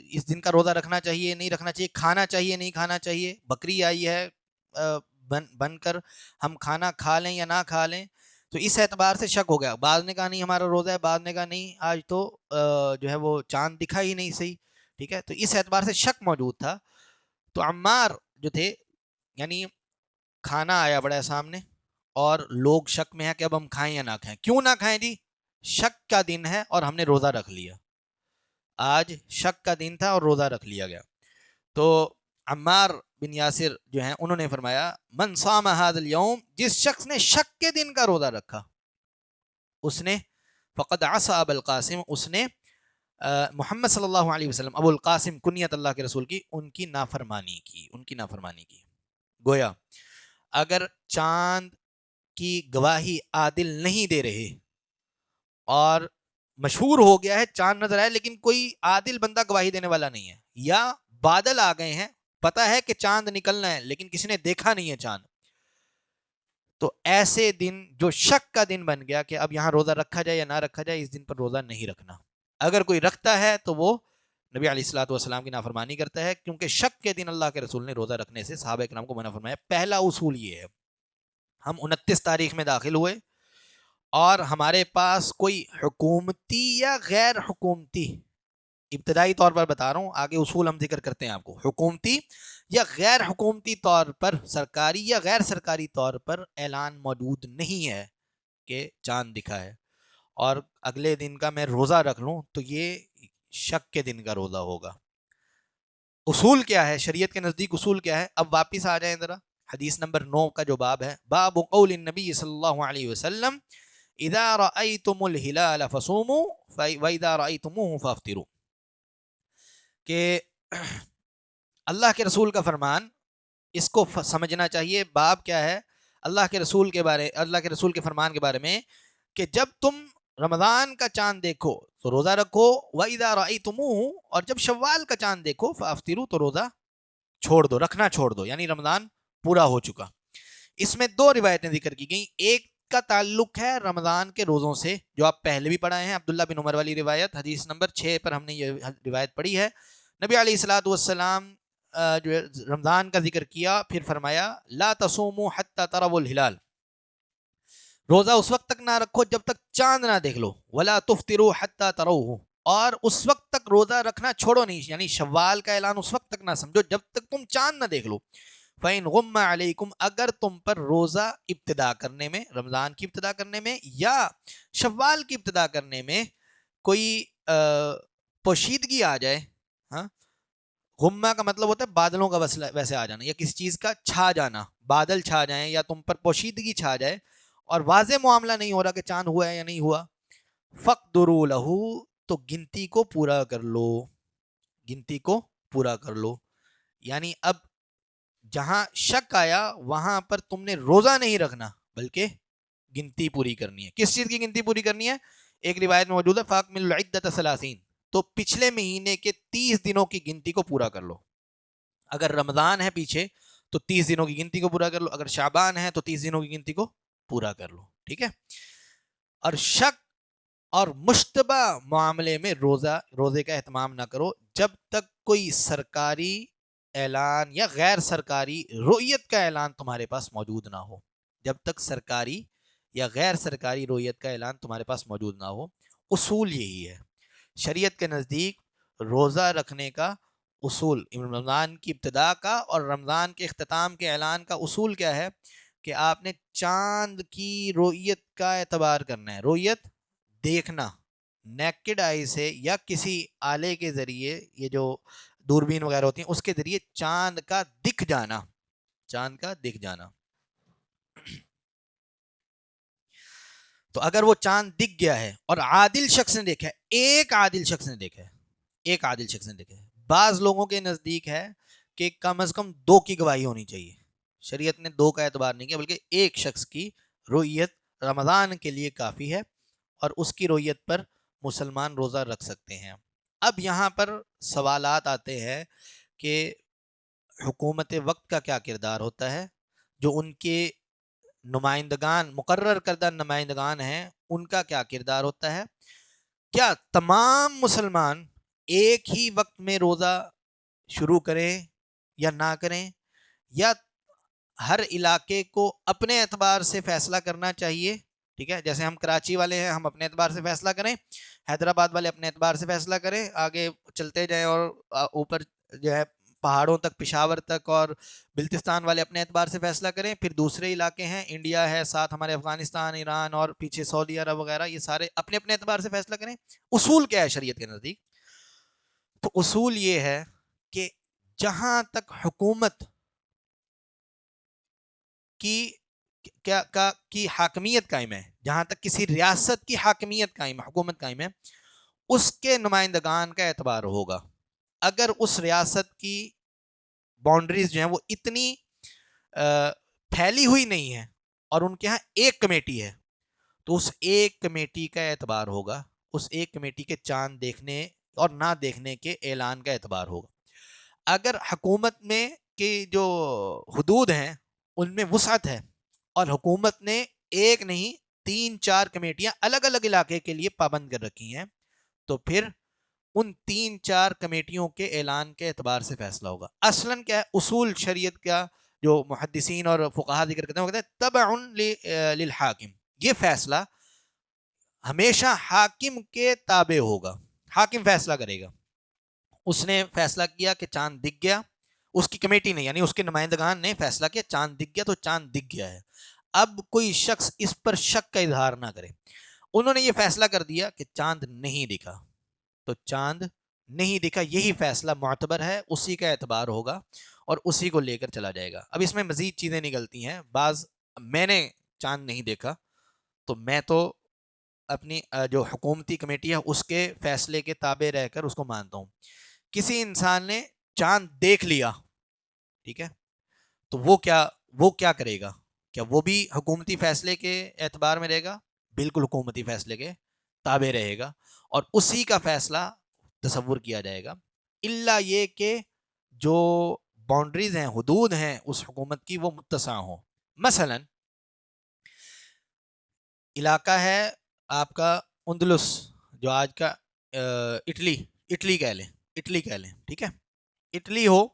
Speaker 1: اس دن کا روزہ رکھنا چاہیے نہیں رکھنا چاہیے، کھانا چاہیے نہیں کھانا چاہیے، بکری آئی ہے بن کر ہم کھانا کھا لیں یا نہ کھا لیں. تو اس اعتبار سے شک ہو گیا. بعض نے کہا نہیں ہمارا روزہ ہے، بعض نے کہا نہیں آج تو جو ہے وہ چاند دکھا ہی نہیں صحیح. ٹھیک ہے. تو اس اعتبار سے شک موجود تھا. تو عمار جو تھے، یعنی کھانا آیا بڑا سامنے اور لوگ شک میں ہے کہ اب ہم کھائیں یا نہ کھائیں. کیوں نہ کھائیں جی؟ شک کا دن ہے اور ہم نے روزہ رکھ لیا. آج شک کا دن تھا اور روزہ رکھ لیا گیا. تو عمار بن یاسر جو ہیں انہوں نے فرمایا من صام هذا اليوم، جس شخص نے شک کے دن کا روزہ رکھا اس نے فقد عصى ابا القاسم، اس نے محمد صلی اللہ علیہ وسلم، ابو القاسم کنیت اللہ کے رسول کی، ان کی نافرمانی کی. گویا اگر چاند کی گواہی عادل نہیں دے رہے اور مشہور ہو گیا ہے چاند نظر آئے لیکن کوئی عادل بندہ گواہی دینے والا نہیں ہے، یا بادل آ گئے ہیں، پتہ ہے کہ چاند نکلنا ہے لیکن کسی نے دیکھا نہیں ہے چاند، تو ایسے دن جو شک کا دن بن گیا کہ اب یہاں روزہ رکھا جائے یا نہ رکھا جائے، اس دن پر روزہ نہیں رکھنا. اگر کوئی رکھتا ہے تو وہ نبی علیہ الصلوۃ والسلام کی نافرمانی کرتا ہے، کیونکہ شک کے دن اللہ کے رسول نے روزہ رکھنے سے صحابہ کرام کو منع فرمایا. پہلا اصول یہ ہے. ہم 29 تاریخ میں داخل ہوئے اور ہمارے پاس کوئی حکومتی یا غیر حکومتی، ابتدائی طور پر بتا رہا ہوں، آگے اصول ہم ذکر کرتے ہیں آپ کو، حکومتی یا غیر حکومتی طور پر، سرکاری یا غیر سرکاری طور پر اعلان موجود نہیں ہے کہ چاند دکھا ہے اور اگلے دن کا میں روزہ رکھ لوں تو یہ شک کے دن کا روزہ ہوگا. اصول کیا ہے شریعت کے نزدیک؟ اصول کیا ہے؟ اب واپس آ جائیں ذرا حدیث نمبر 9 کا جو باب ہے، باب قول النبی صلی اللہ علیہ وسلم اذا رأیتم الہلال فصوموا واذا رأیتموہ فافطروا، کہ اللہ کے رسول کا فرمان، اس کو سمجھنا چاہیے. باب کیا ہے؟ اللہ کے رسول کے فرمان کے بارے میں کہ جب تم رمضان کا چاند دیکھو تو روزہ رکھو، وَإِذَا رَأَيْتُمُوهُ، اور جب شوال کا چاند دیکھو فَأَفْطِرُوا، تو روزہ چھوڑ دو، رکھنا چھوڑ دو، یعنی رمضان پورا ہو چکا. اس میں دو روایتیں ذکر کی گئیں. ایک کا تعلق ہے رمضان کے روزوں سے، جو آپ پہلے بھی پڑھائے ہیں، عبداللہ بن عمر والی روایت، حدیث نمبر 6 پر ہم نے یہ روایت پڑھی ہے. نبی علیہ الصلوۃ والسلام جو رمضان کا ذکر کیا، پھر فرمایا لا تصوموا حتى تروا الہلال، روزہ اس وقت تک نہ رکھو جب تک چاند نہ دیکھ لو، ولا تفطروا حتى تروه، اور اس وقت تک روزہ رکھنا چھوڑو نہیں، یعنی شوال کا اعلان اس وقت تک نہ سمجھو جب تک تم چاند نہ دیکھ لو. فَإِنْ غُمَّ عَلَيْكُمْ، اگر تم پر روزہ ابتدا کرنے میں، رمضان کی ابتدا کرنے میں یا شوال کی ابتدا کرنے میں کوئی پوشیدگی آ جائے، ہاں، غمہ کا مطلب ہوتا ہے بادلوں کا ویسے آ جانا، یا کسی چیز کا چھا جانا، بادل چھا جائیں یا تم پر پوشیدگی چھا جائے اور واضح معاملہ نہیں ہو رہا کہ چاند ہوا ہے یا نہیں ہوا، فَقْدُرُوا لَهُ، تو گنتی کو پورا کر لو، گنتی کو پورا کر لو. یعنی اب جہاں شک آیا وہاں پر تم نے روزہ نہیں رکھنا بلکہ گنتی پوری کرنی ہے. کس چیز کی گنتی پوری کرنی ہے؟ ایک روایت میں موجود ہے فَأَكْمِلُوا الْعِدَّةَ 30، تو پچھلے مہینے کے 30 دنوں کی گنتی کو پورا کر لو. اگر رمضان ہے پیچھے تو 30 دنوں کی گنتی کو پورا کر لو، اگر شعبان ہے تو 30 دنوں کی گنتی کو پورا کر لو. ٹھیک ہے. اور شک اور مشتبہ معاملے میں روزے کا اہتمام نہ کرو جب تک کوئی سرکاری اعلان یا غیر سرکاری رؤیت کا اعلان تمہارے پاس موجود نہ ہو. جب تک سرکاری یا غیر سرکاری رؤیت کا اعلان تمہارے پاس موجود نہ ہو. اصول یہی ہے شریعت کے نزدیک روزہ رکھنے کا اصول، رمضان کی ابتدا کا اور رمضان کے اختتام کے اعلان کا اصول کیا ہے کہ آپ نے چاند کی رؤیت کا اعتبار کرنا ہے. رؤیت دیکھنا نیکڈ آئی سے یا کسی آلے کے ذریعے، یہ جو دوربین وغیرہ ہوتی ہیں اس کے ذریعے چاند کا دکھ جانا، چاند کا دکھ جانا. تو اگر وہ چاند دکھ گیا ہے اور عادل شخص نے دیکھا ہے، ایک عادل شخص نے دیکھا ہے، ایک عادل شخص نے دیکھا ہے. بعض لوگوں کے نزدیک ہے کہ کم از کم 2 کی گواہی ہونی چاہیے. شریعت نے 2 کا اعتبار نہیں کیا بلکہ ایک شخص کی رؤیت رمضان کے لیے کافی ہے اور اس کی رؤیت پر مسلمان روزہ رکھ سکتے ہیں. اب یہاں پر سوالات آتے ہیں کہ حکومت وقت کا کیا کردار ہوتا ہے، جو ان کے نمائندگان، مقرر کردہ نمائندگان ہیں، ان کا کیا کردار ہوتا ہے. کیا تمام مسلمان ایک ہی وقت میں روزہ شروع کریں یا نہ کریں، یا ہر علاقے کو اپنے اعتبار سے فیصلہ کرنا چاہیے؟ ٹھیک ہے، جیسے ہم کراچی والے ہیں، ہم اپنے اعتبار سے فیصلہ کریں، حیدرآباد والے اپنے اعتبار سے فیصلہ کریں، آگے چلتے جائیں اور اوپر جو ہے پہاڑوں تک، پشاور تک اور بلتستان والے اپنے اعتبار سے فیصلہ کریں، پھر دوسرے علاقے ہیں، انڈیا ہے ساتھ ہمارے، افغانستان، ایران اور پیچھے سعودی عرب وغیرہ، یہ سارے اپنے اپنے اعتبار سے فیصلہ کریں. اصول کیا ہے شریعت کے نزدیک؟ تو اصول یہ ہے کہ جہاں تک حکومت کی حاکمیت قائم ہے، جہاں تک کسی ریاست کی حاکمیت قائم ہے، حکومت قائم ہے، اس کے نمائندگان کا اعتبار ہوگا. اگر اس ریاست کی باؤنڈریز جو ہیں وہ اتنی پھیلی ہوئی نہیں ہے اور ان کے ہاں ایک کمیٹی ہے تو اس ایک کمیٹی کا اعتبار ہوگا، اس ایک کمیٹی کے چاند دیکھنے اور نہ دیکھنے کے اعلان کا اعتبار ہوگا. اگر حکومت میں کے جو حدود ہیں ان میں وسعت ہے اور حکومت نے ایک نہیں 3-4 کمیٹیاں الگ الگ علاقے کے لیے پابند کر رکھی ہیں، تو پھر ان 3-4 کمیٹیوں کے اعلان کے اعتبار سے فیصلہ ہوگا. اصلاً کیا ہے اصول شریعت کا جو محدثین اور فقہا ذکر کرتے ہیں وہ کہتے ہیں تبع للحاکم، یہ فیصلہ ہمیشہ حاکم کے تابع ہوگا، حاکم فیصلہ کرے گا. اس نے فیصلہ کیا کہ چاند دکھ گیا، اس کی کمیٹی نے یعنی اس کے نمائندگان نے فیصلہ کیا چاند دکھ گیا تو چاند دکھ گیا ہے، اب کوئی شخص اس پر شک کا اظہار نہ کرے. انہوں نے یہ فیصلہ کر دیا کہ چاند نہیں دکھا تو چاند نہیں دکھا، یہی فیصلہ معتبر ہے، اسی کا اعتبار ہوگا اور اسی کو لے کر چلا جائے گا. اب اس میں مزید چیزیں نکلتی ہیں. بعض میں نے چاند نہیں دیکھا تو میں تو اپنی جو حکومتی کمیٹی ہے اس کے فیصلے کے تابع رہ کر اس کو مانتا ہوں. کسی انسان نے چاند دیکھ لیا، ٹھیک ہے، تو وہ کیا کرے گا؟ کیا وہ بھی حکومتی فیصلے کے اعتبار میں رہے گا؟ بالکل حکومتی فیصلے کے تابع رہے گا اور اسی کا فیصلہ تصور کیا جائے گا، الا یہ کہ جو باؤنڈریز ہیں، حدود ہیں اس حکومت کی وہ متسع ہوں. مثلا علاقہ ہے آپ کا اندلس، جو آج کا اٹلی کہہ لیں ٹھیک ہے، اٹلی ہو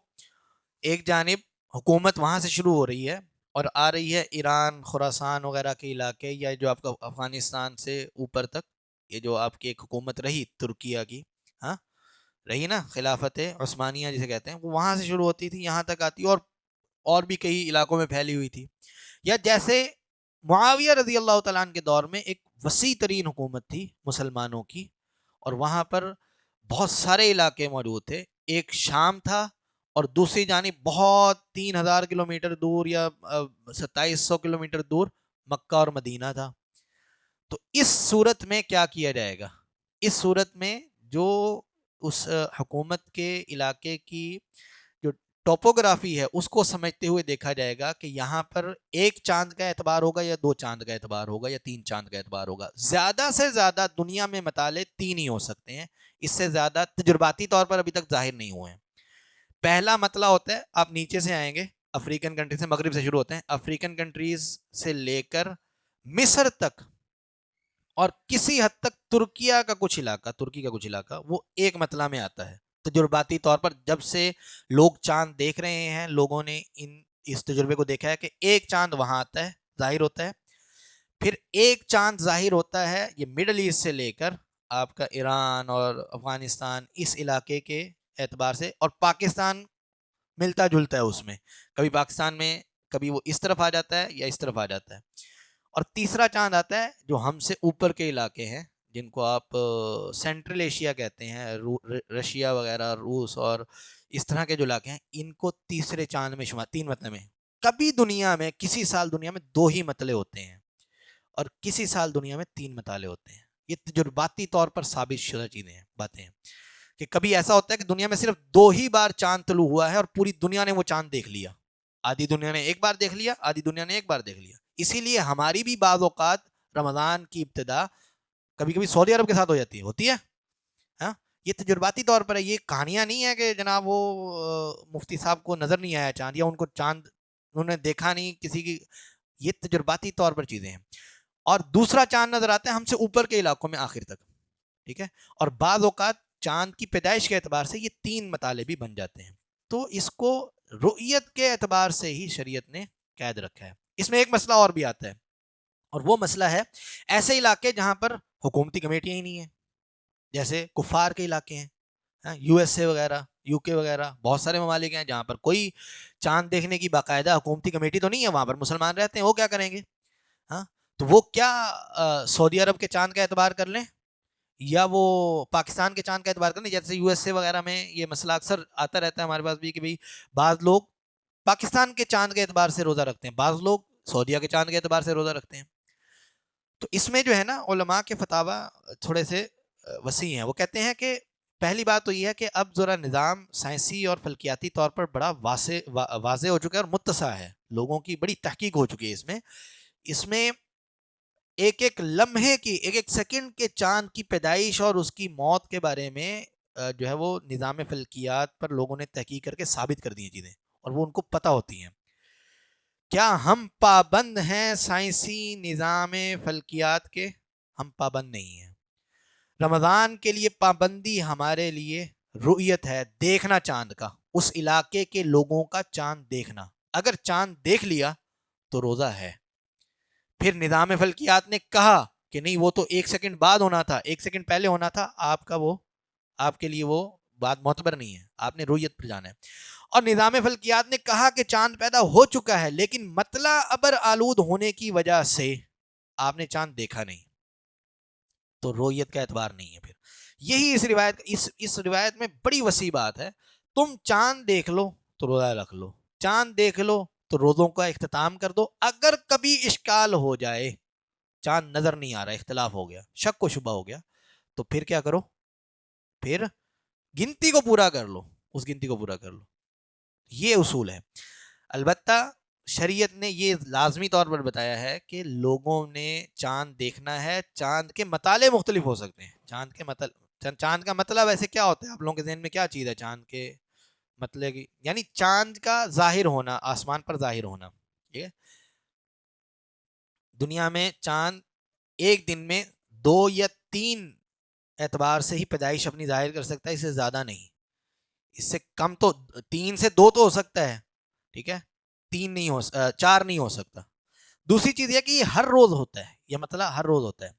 Speaker 1: ایک جانب، حکومت وہاں سے شروع ہو رہی ہے اور آ رہی ہے ایران، خراسان وغیرہ کے علاقے، یا جو آپ کا افغانستان سے اوپر تک یہ جو آپ کی ایک حکومت رہی ترکیہ کی، ہاں رہی نا، خلافت عثمانیہ جسے کہتے ہیں، وہ وہاں سے شروع ہوتی تھی یہاں تک آتی، اور بھی کئی علاقوں میں پھیلی ہوئی تھی. یا جیسے معاویہ رضی اللہ تعالیٰ عنہ کے دور میں ایک وسیع ترین حکومت تھی مسلمانوں کی، اور وہاں پر بہت سارے علاقے موجود تھے. ایک شام تھا اور دوسری جانب بہت 3000 کلومیٹر دور یا 2700 کلومیٹر دور مکہ اور مدینہ تھا. تو اس صورت میں کیا کیا جائے گا؟ اس صورت میں جو اس حکومت کے علاقے کی جو ٹوپوگرافی ہے اس کو سمجھتے ہوئے دیکھا جائے گا کہ یہاں پر ایک چاند کا اعتبار ہوگا یا 2 چاند کا اعتبار ہوگا یا 3 چاند کا اعتبار ہوگا. زیادہ سے زیادہ دنیا میں مطالعے 3 ہی ہو سکتے ہیں، اس سے زیادہ تجرباتی طور پر ابھی تک ظاہر نہیں ہوئے ہیں. پہلا مطلع ہوتا ہے آپ نیچے سے آئیں گے، افریقن کنٹری سے، مغرب سے شروع ہوتے ہیں، افریقن کنٹریز سے لے کر مصر تک اور کسی حد تک ترکی کا کچھ علاقہ وہ ایک مطلع میں آتا ہے. تجرباتی طور پر جب سے لوگ چاند دیکھ رہے ہیں، لوگوں نے اس تجربے کو دیکھا ہے کہ ایک چاند وہاں آتا ہے، ظاہر ہوتا ہے. پھر ایک چاند ظاہر ہوتا ہے یہ مڈل ایسٹ سے لے کر آپ کا ایران اور افغانستان اس علاقے کے اعتبار سے، اور پاکستان ملتا جلتا ہے اس میں، کبھی پاکستان میں کبھی وہ اس طرف آ جاتا ہے یا اس طرف آ جاتا ہے. اور تیسرا چاند آتا ہے جو ہم سے اوپر کے علاقے ہیں جن کو آپ سینٹرل ایشیا کہتے ہیں، رشیا وغیرہ، روس اور اس طرح کے جو علاقے ہیں، ان کو تیسرے چاند میں شمار، 3 مطلع میں. کبھی دنیا میں کسی سال دنیا میں 2 ہی مطلع ہوتے ہیں اور کسی سال دنیا میں 3 مطالعے ہوتے ہیں. یہ تجرباتی طور پر ثابت شدہ چیزیں ہیں، باتیں ہیں کہ کبھی ایسا ہوتا ہے کہ دنیا میں صرف 2 ہی بار چاند طلوع ہوا ہے اور پوری دنیا نے وہ چاند دیکھ لیا. آدھی دنیا نے ایک بار دیکھ لیا، آدھی دنیا نے ایک بار دیکھ لیا. اسی لیے ہماری بھی بعض اوقات رمضان کی ابتدا کبھی کبھی سعودی عرب کے ساتھ ہوتی ہے ہاں. یہ تجرباتی طور پر ہے، یہ کہانیاں نہیں ہے کہ جناب وہ مفتی صاحب کو نظر نہیں آیا چاند یا ان کو چاند انہوں نے دیکھا نہیں کسی کی، یہ تجرباتی طور پر چیزیں ہیں. اور دوسرا چاند نظر آتا ہے ہم سے اوپر کے علاقوں میں آخر تک، ٹھیک ہے. اور بعض اوقات چاند کی پیدائش کے اعتبار سے یہ 3 مطالعے بھی بن جاتے ہیں. تو اس کو رؤیت کے اعتبار سے ہی شریعت نے قید رکھا ہے. اس میں ایک مسئلہ اور بھی آتا ہے اور وہ مسئلہ ہے ایسے علاقے جہاں پر حکومتی کمیٹیاں ہی نہیں ہیں، جیسے کفار کے علاقے ہیں، یو ایس اے وغیرہ، یو کے وغیرہ، بہت سارے ممالک ہیں جہاں پر کوئی چاند دیکھنے کی باقاعدہ حکومتی کمیٹی تو نہیں ہے، وہاں پر مسلمان رہتے ہیں، وہ کیا کریں گے؟ ہاں تو وہ کیا سعودی عرب کے چاند کا اعتبار کر لیں یا وہ پاکستان کے چاند کا اعتبار کریں؟ جیسے یو ایس اے وغیرہ میں یہ مسئلہ اکثر آتا رہتا ہے ہمارے پاس بھی کہ بھئی بعض لوگ پاکستان کے چاند کے اعتبار سے روزہ رکھتے ہیں، بعض لوگ سعودیہ کے چاند کے اعتبار سے روزہ رکھتے ہیں. تو اس میں جو ہے نا علماء کے فتاوی تھوڑے سے وسیع ہیں. وہ کہتے ہیں کہ پہلی بات تو یہ ہے کہ اب ذرا نظام سائنسی اور فلکیاتی طور پر بڑا واضح ہو چکا ہے اور متسع ہے، لوگوں کی بڑی تحقیق ہو چکی ہے. اس میں ایک ایک لمحے کی، ایک ایک سیکنڈ کے چاند کی پیدائش اور اس کی موت کے بارے میں جو ہے وہ نظام فلکیات پر لوگوں نے تحقیق کر کے ثابت کر دی ہیں چیزیں، اور وہ ان کو پتہ ہوتی ہیں. کیا ہم پابند ہیں سائنسی نظام فلکیات کے؟ ہم پابند نہیں ہیں. رمضان کے لیے پابندی ہمارے لیے رؤیت ہے، دیکھنا چاند کا، اس علاقے کے لوگوں کا چاند دیکھنا. اگر چاند دیکھ لیا تو روزہ ہے. پھر نظام فلکیات نے کہا کہ نہیں وہ تو 1 سیکنڈ بعد ہونا تھا، 1 سیکنڈ پہلے ہونا تھا، آپ کا وہ آپ کے لیے وہ بات معتبر نہیں ہے، آپ نے رؤیت پر جانا ہے. اور نظام فلکیات نے کہا کہ چاند پیدا ہو چکا ہے لیکن مطلع ابر آلود ہونے کی وجہ سے آپ نے چاند دیکھا نہیں، تو رؤیت کا اعتبار نہیں ہے. پھر یہی اس روایت میں بڑی وسیع بات ہے. تم چاند دیکھ لو تو روزہ رکھ لو، چاند دیکھ لو تو روزوں کا اختتام کر دو. اگر کبھی اشکال ہو جائے، چاند نظر نہیں آ رہا، اختلاف ہو گیا، شک و شبہ ہو گیا، تو پھر کیا کرو؟ پھر گنتی کو پورا کر لو، اس گنتی کو پورا کر لو. یہ اصول ہے. البتہ شریعت نے یہ لازمی طور پر بتایا ہے کہ لوگوں نے چاند دیکھنا ہے. چاند کے مطالعے مختلف ہو سکتے ہیں. چاند کا مطلب ایسے کیا ہوتا ہے؟ آپ لوگوں کے ذہن میں کیا چیز ہے چاند کے مطلب کی؟ یعنی چاند کا ظاہر ہونا، آسمان پر ظاہر ہونا. ٹھیک ہے، دنیا میں چاند ایک دن میں 2 یا 3 اعتبار سے ہی پیدائش اپنی ظاہر کر سکتا ہے، اس سے زیادہ نہیں. اس سے کم تو 3 سے 2 تو ہو سکتا ہے، ٹھیک ہے، 4 نہیں ہو سکتا. دوسری چیز یہ کہ یہ ہر روز ہوتا ہے، یہ مطلب ہر روز ہوتا ہے.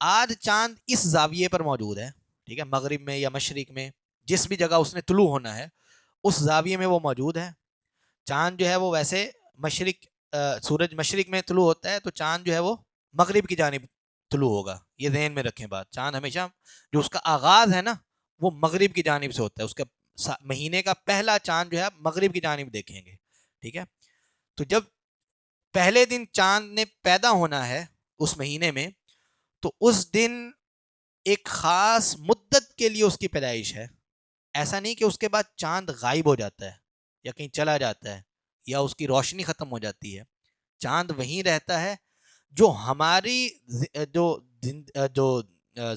Speaker 1: آج چاند اس زاویے پر موجود ہے، ٹھیک ہے، مغرب میں یا مشرق میں، جس بھی جگہ اس نے طلوع ہونا ہے اس زاویے میں وہ موجود ہے. چاند جو ہے وہ ویسے مشرق، سورج مشرق میں طلوع ہوتا ہے تو چاند جو ہے وہ مغرب کی جانب طلوع ہوگا. یہ ذہن میں رکھیں بات. چاند ہمیشہ جو اس کا آغاز ہے نا وہ مغرب کی جانب سے ہوتا ہے. اس کا مہینے کا پہلا چاند جو ہے مغرب کی جانب دیکھیں گے، ٹھیک ہے. تو جب پہلے دن چاند نے پیدا ہونا ہے اس مہینے میں، تو اس دن ایک خاص مدت کے لیے اس کی پیدائش ہے. ایسا نہیں کہ اس کے بعد چاند غائب ہو جاتا ہے یا کہیں چلا جاتا ہے یا اس کی روشنی ختم ہو جاتی ہے. چاند وہیں رہتا ہے. جو ہماری جو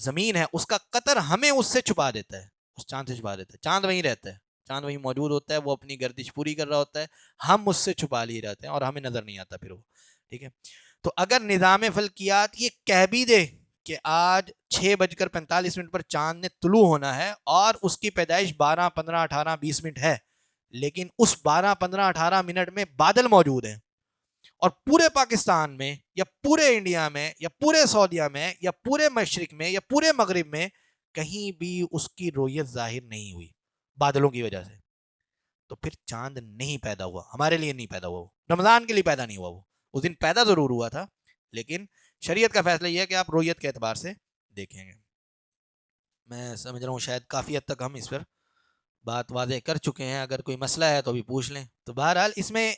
Speaker 1: زمین ہے اس کا قطر ہمیں اس سے چھپا دیتا ہے، اس چاند سے چھپا دیتا ہے. چاند وہیں رہتا ہے، چاند وہیں موجود ہوتا ہے، وہ اپنی گردش پوری کر رہا ہوتا ہے، ہم اس سے چھپا لیے جاتے ہیں اور ہمیں نظر نہیں آتا پھر وہ. ٹھیک ہے، تو اگر نظام فلکیات یہ کہہ بھی دے کہ آج 6:45 پر چاند نے طلوع ہونا ہے اور اس کی پیدائش 12 15 18 20 منٹ ہے، لیکن اس 12 15 18 منٹ میں بادل موجود ہیں اور پورے پاکستان میں یا پورے انڈیا میں یا پورے سعودیہ میں یا پورے مشرق میں یا پورے مغرب میں کہیں بھی اس کی رؤیت ظاہر نہیں ہوئی بادلوں کی وجہ سے، تو پھر چاند نہیں پیدا ہوا. ہمارے لیے نہیں پیدا ہوا، رمضان کے لیے پیدا نہیں ہوا. وہ اس دن پیدا ضرور ہوا تھا لیکن شریعت کا فیصلہ یہ ہے کہ آپ رؤیت کے اعتبار سے دیکھیں گے. میں سمجھ رہا ہوں شاید کافی حد تک ہم اس پر بات واضح کر چکے ہیں. اگر کوئی مسئلہ ہے تو بھی پوچھ لیں. تو بہرحال اس میں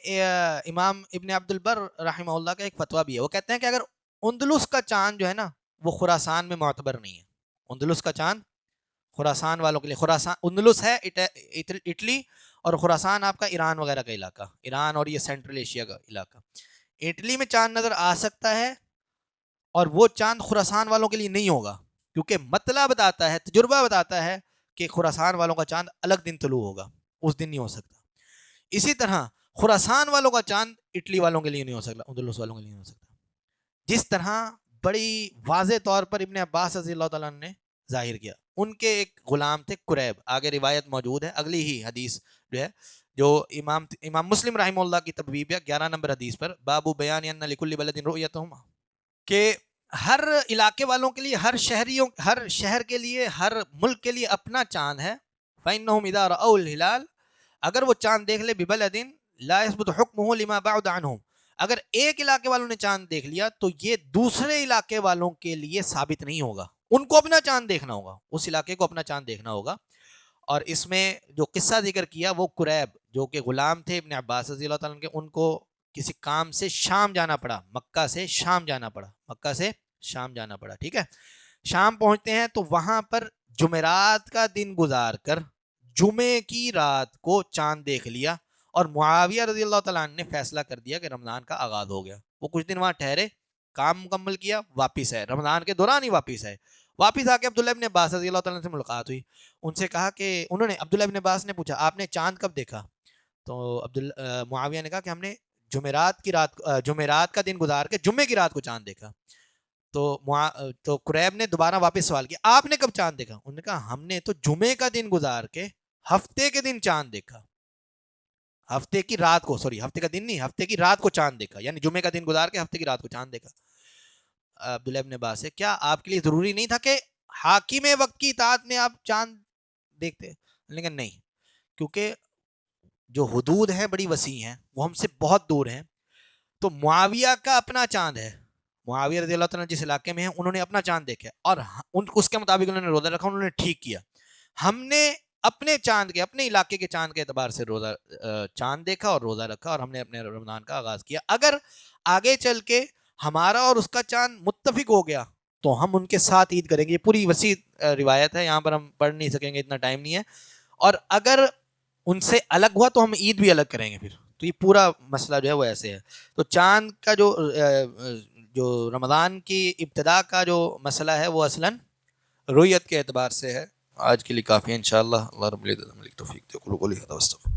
Speaker 1: امام ابن عبد البر رحمہ اللہ کا ایک فتویٰ بھی ہے. وہ کہتے ہیں کہ اگر اندلس کا چاند جو ہے نا وہ خراسان میں معتبر نہیں ہے. اندلس کا چاند خراسان والوں کے لیے، خراسان اندلس ہے اٹلی، اور خراسان آپ کا ایران وغیرہ کا علاقہ، ایران اور یہ سینٹرل ایشیا کا علاقہ. اٹلی میں چاند نظر آ سکتا ہے اور وہ چاند خراسان والوں کے لیے نہیں ہوگا، کیونکہ مطلع بتاتا ہے، تجربہ بتاتا ہے کہ خراسان والوں کا چاند الگ دن طلوع ہوگا، اس دن نہیں ہو سکتا. اسی طرح خراسان والوں کا چاند اٹلی والوں کے لیے نہیں ہو سکتا، اندلس والوں کے لیے نہیں ہو سکتا. جس طرح بڑی واضح طور پر ابن عباس رضی اللہ تعالیٰ نے ظاہر کیا. ان کے ایک غلام تھے قریب، آگے روایت موجود ہے، اگلی ہی حدیث جو ہے جو امام مسلم رحمہ اللہ کی تبویب ہے 11 نمبر حدیث پر، باب بیان ان لکل بلد رؤیتہم، کہ ہر علاقے والوں کے لیے، ہر شہر کے لیے، ہر ملک کے لیے اپنا چاند ہے. فإنہم اذا رأوا الہلال، اگر وہ چاند دیکھ لے ببلد لا يثبت حکمہ لما بعد عنہم، اگر ایک علاقے والوں نے چاند دیکھ لیا تو یہ دوسرے علاقے والوں کے لیے ثابت نہیں ہوگا، ان کو اپنا چاند دیکھنا ہوگا، اس علاقے کو اپنا چاند دیکھنا ہوگا. اور اس میں جو قصہ ذکر کیا وہ قریب جو کہ غلام تھے ابن عباس رضی اللہ تعالیٰ کے، ان کو کسی کام سے شام جانا پڑا، مکہ سے شام جانا پڑا. ٹھیک ہے، شام پہنچتے ہیں تو وہاں پر جمعرات کا دن گزار کر جمعے کی رات کو چاند دیکھ لیا اور معاویہ رضی اللہ تعالیٰ عنہ نے فیصلہ کر دیا کہ رمضان کا آغاز ہو گیا. وہ کچھ دن وہاں ٹھہرے، کام مکمل کیا، واپس ہے، رمضان کے دوران ہی واپس ہے. واپس آ کے عبداللہ ابن عباس رضی اللہ تعالیٰ سے ملاقات ہوئی. ان سے کہا کہ عبداللہ ابن عباس نے پوچھا آپ نے چاند کب دیکھا؟ تو معاویہ نے کہا کہ ہم نے جمعرات کا دن گزار کے جمعے کی رات کو چاند دیکھا. تو قریب نے دوبارہ واپس سوال کیا آپ نے کب چاند دیکھا؟ انہوں نے کہا ہم نے تو جمعے کا دن گزار کے ہفتے کے دن چاند دیکھا. ہفتے کی رات کو، سوری ہفتے کا دن نہیں، ہفتے کی رات کو چاند دیکھا، یعنی جمعے کا دن گزار کے ہفتے کی رات کو چاند دیکھا. عبداللہ ابن عباس سے کیا آپ کے لیے ضروری نہیں تھا کہ حاکم وقت کی اطاعت میں آپ چاند دیکھتے؟ لیکن نہیں، کیونکہ جو حدود ہیں بڑی وسیع ہیں، وہ ہم سے بہت دور ہیں. تو معاویہ کا اپنا چاند ہے، معاویہ رضی اللہ عنہ جس علاقے میں ہیں انہوں نے اپنا چاند دیکھا اور اس کے مطابق انہوں نے روزہ رکھا، انہوں نے ٹھیک کیا. ہم نے اپنے چاند کے، اپنے علاقے کے چاند کے اعتبار سے روزہ چاند دیکھا اور روزہ رکھا، اور ہم نے اپنے رمضان کا آغاز کیا. اگر آگے چل کے ہمارا اور اس کا چاند متفق ہو گیا تو ہم ان کے ساتھ عید کریں گے. یہ پوری وسیع روایت ہے، یہاں پر ہم پڑھ نہیں سکیں گے، اتنا ٹائم نہیں ہے. اور اگر ان سے الگ ہوا تو ہم عید بھی الگ کریں گے پھر. تو یہ پورا مسئلہ جو ہے وہ ایسے ہے. تو چاند کا جو رمضان کی ابتدا کا جو مسئلہ ہے وہ اصلاً رؤیت کے اعتبار سے ہے. آج کے لیے کافی ہے انشاءاللہ. اللہ رب العزت توفیق دے.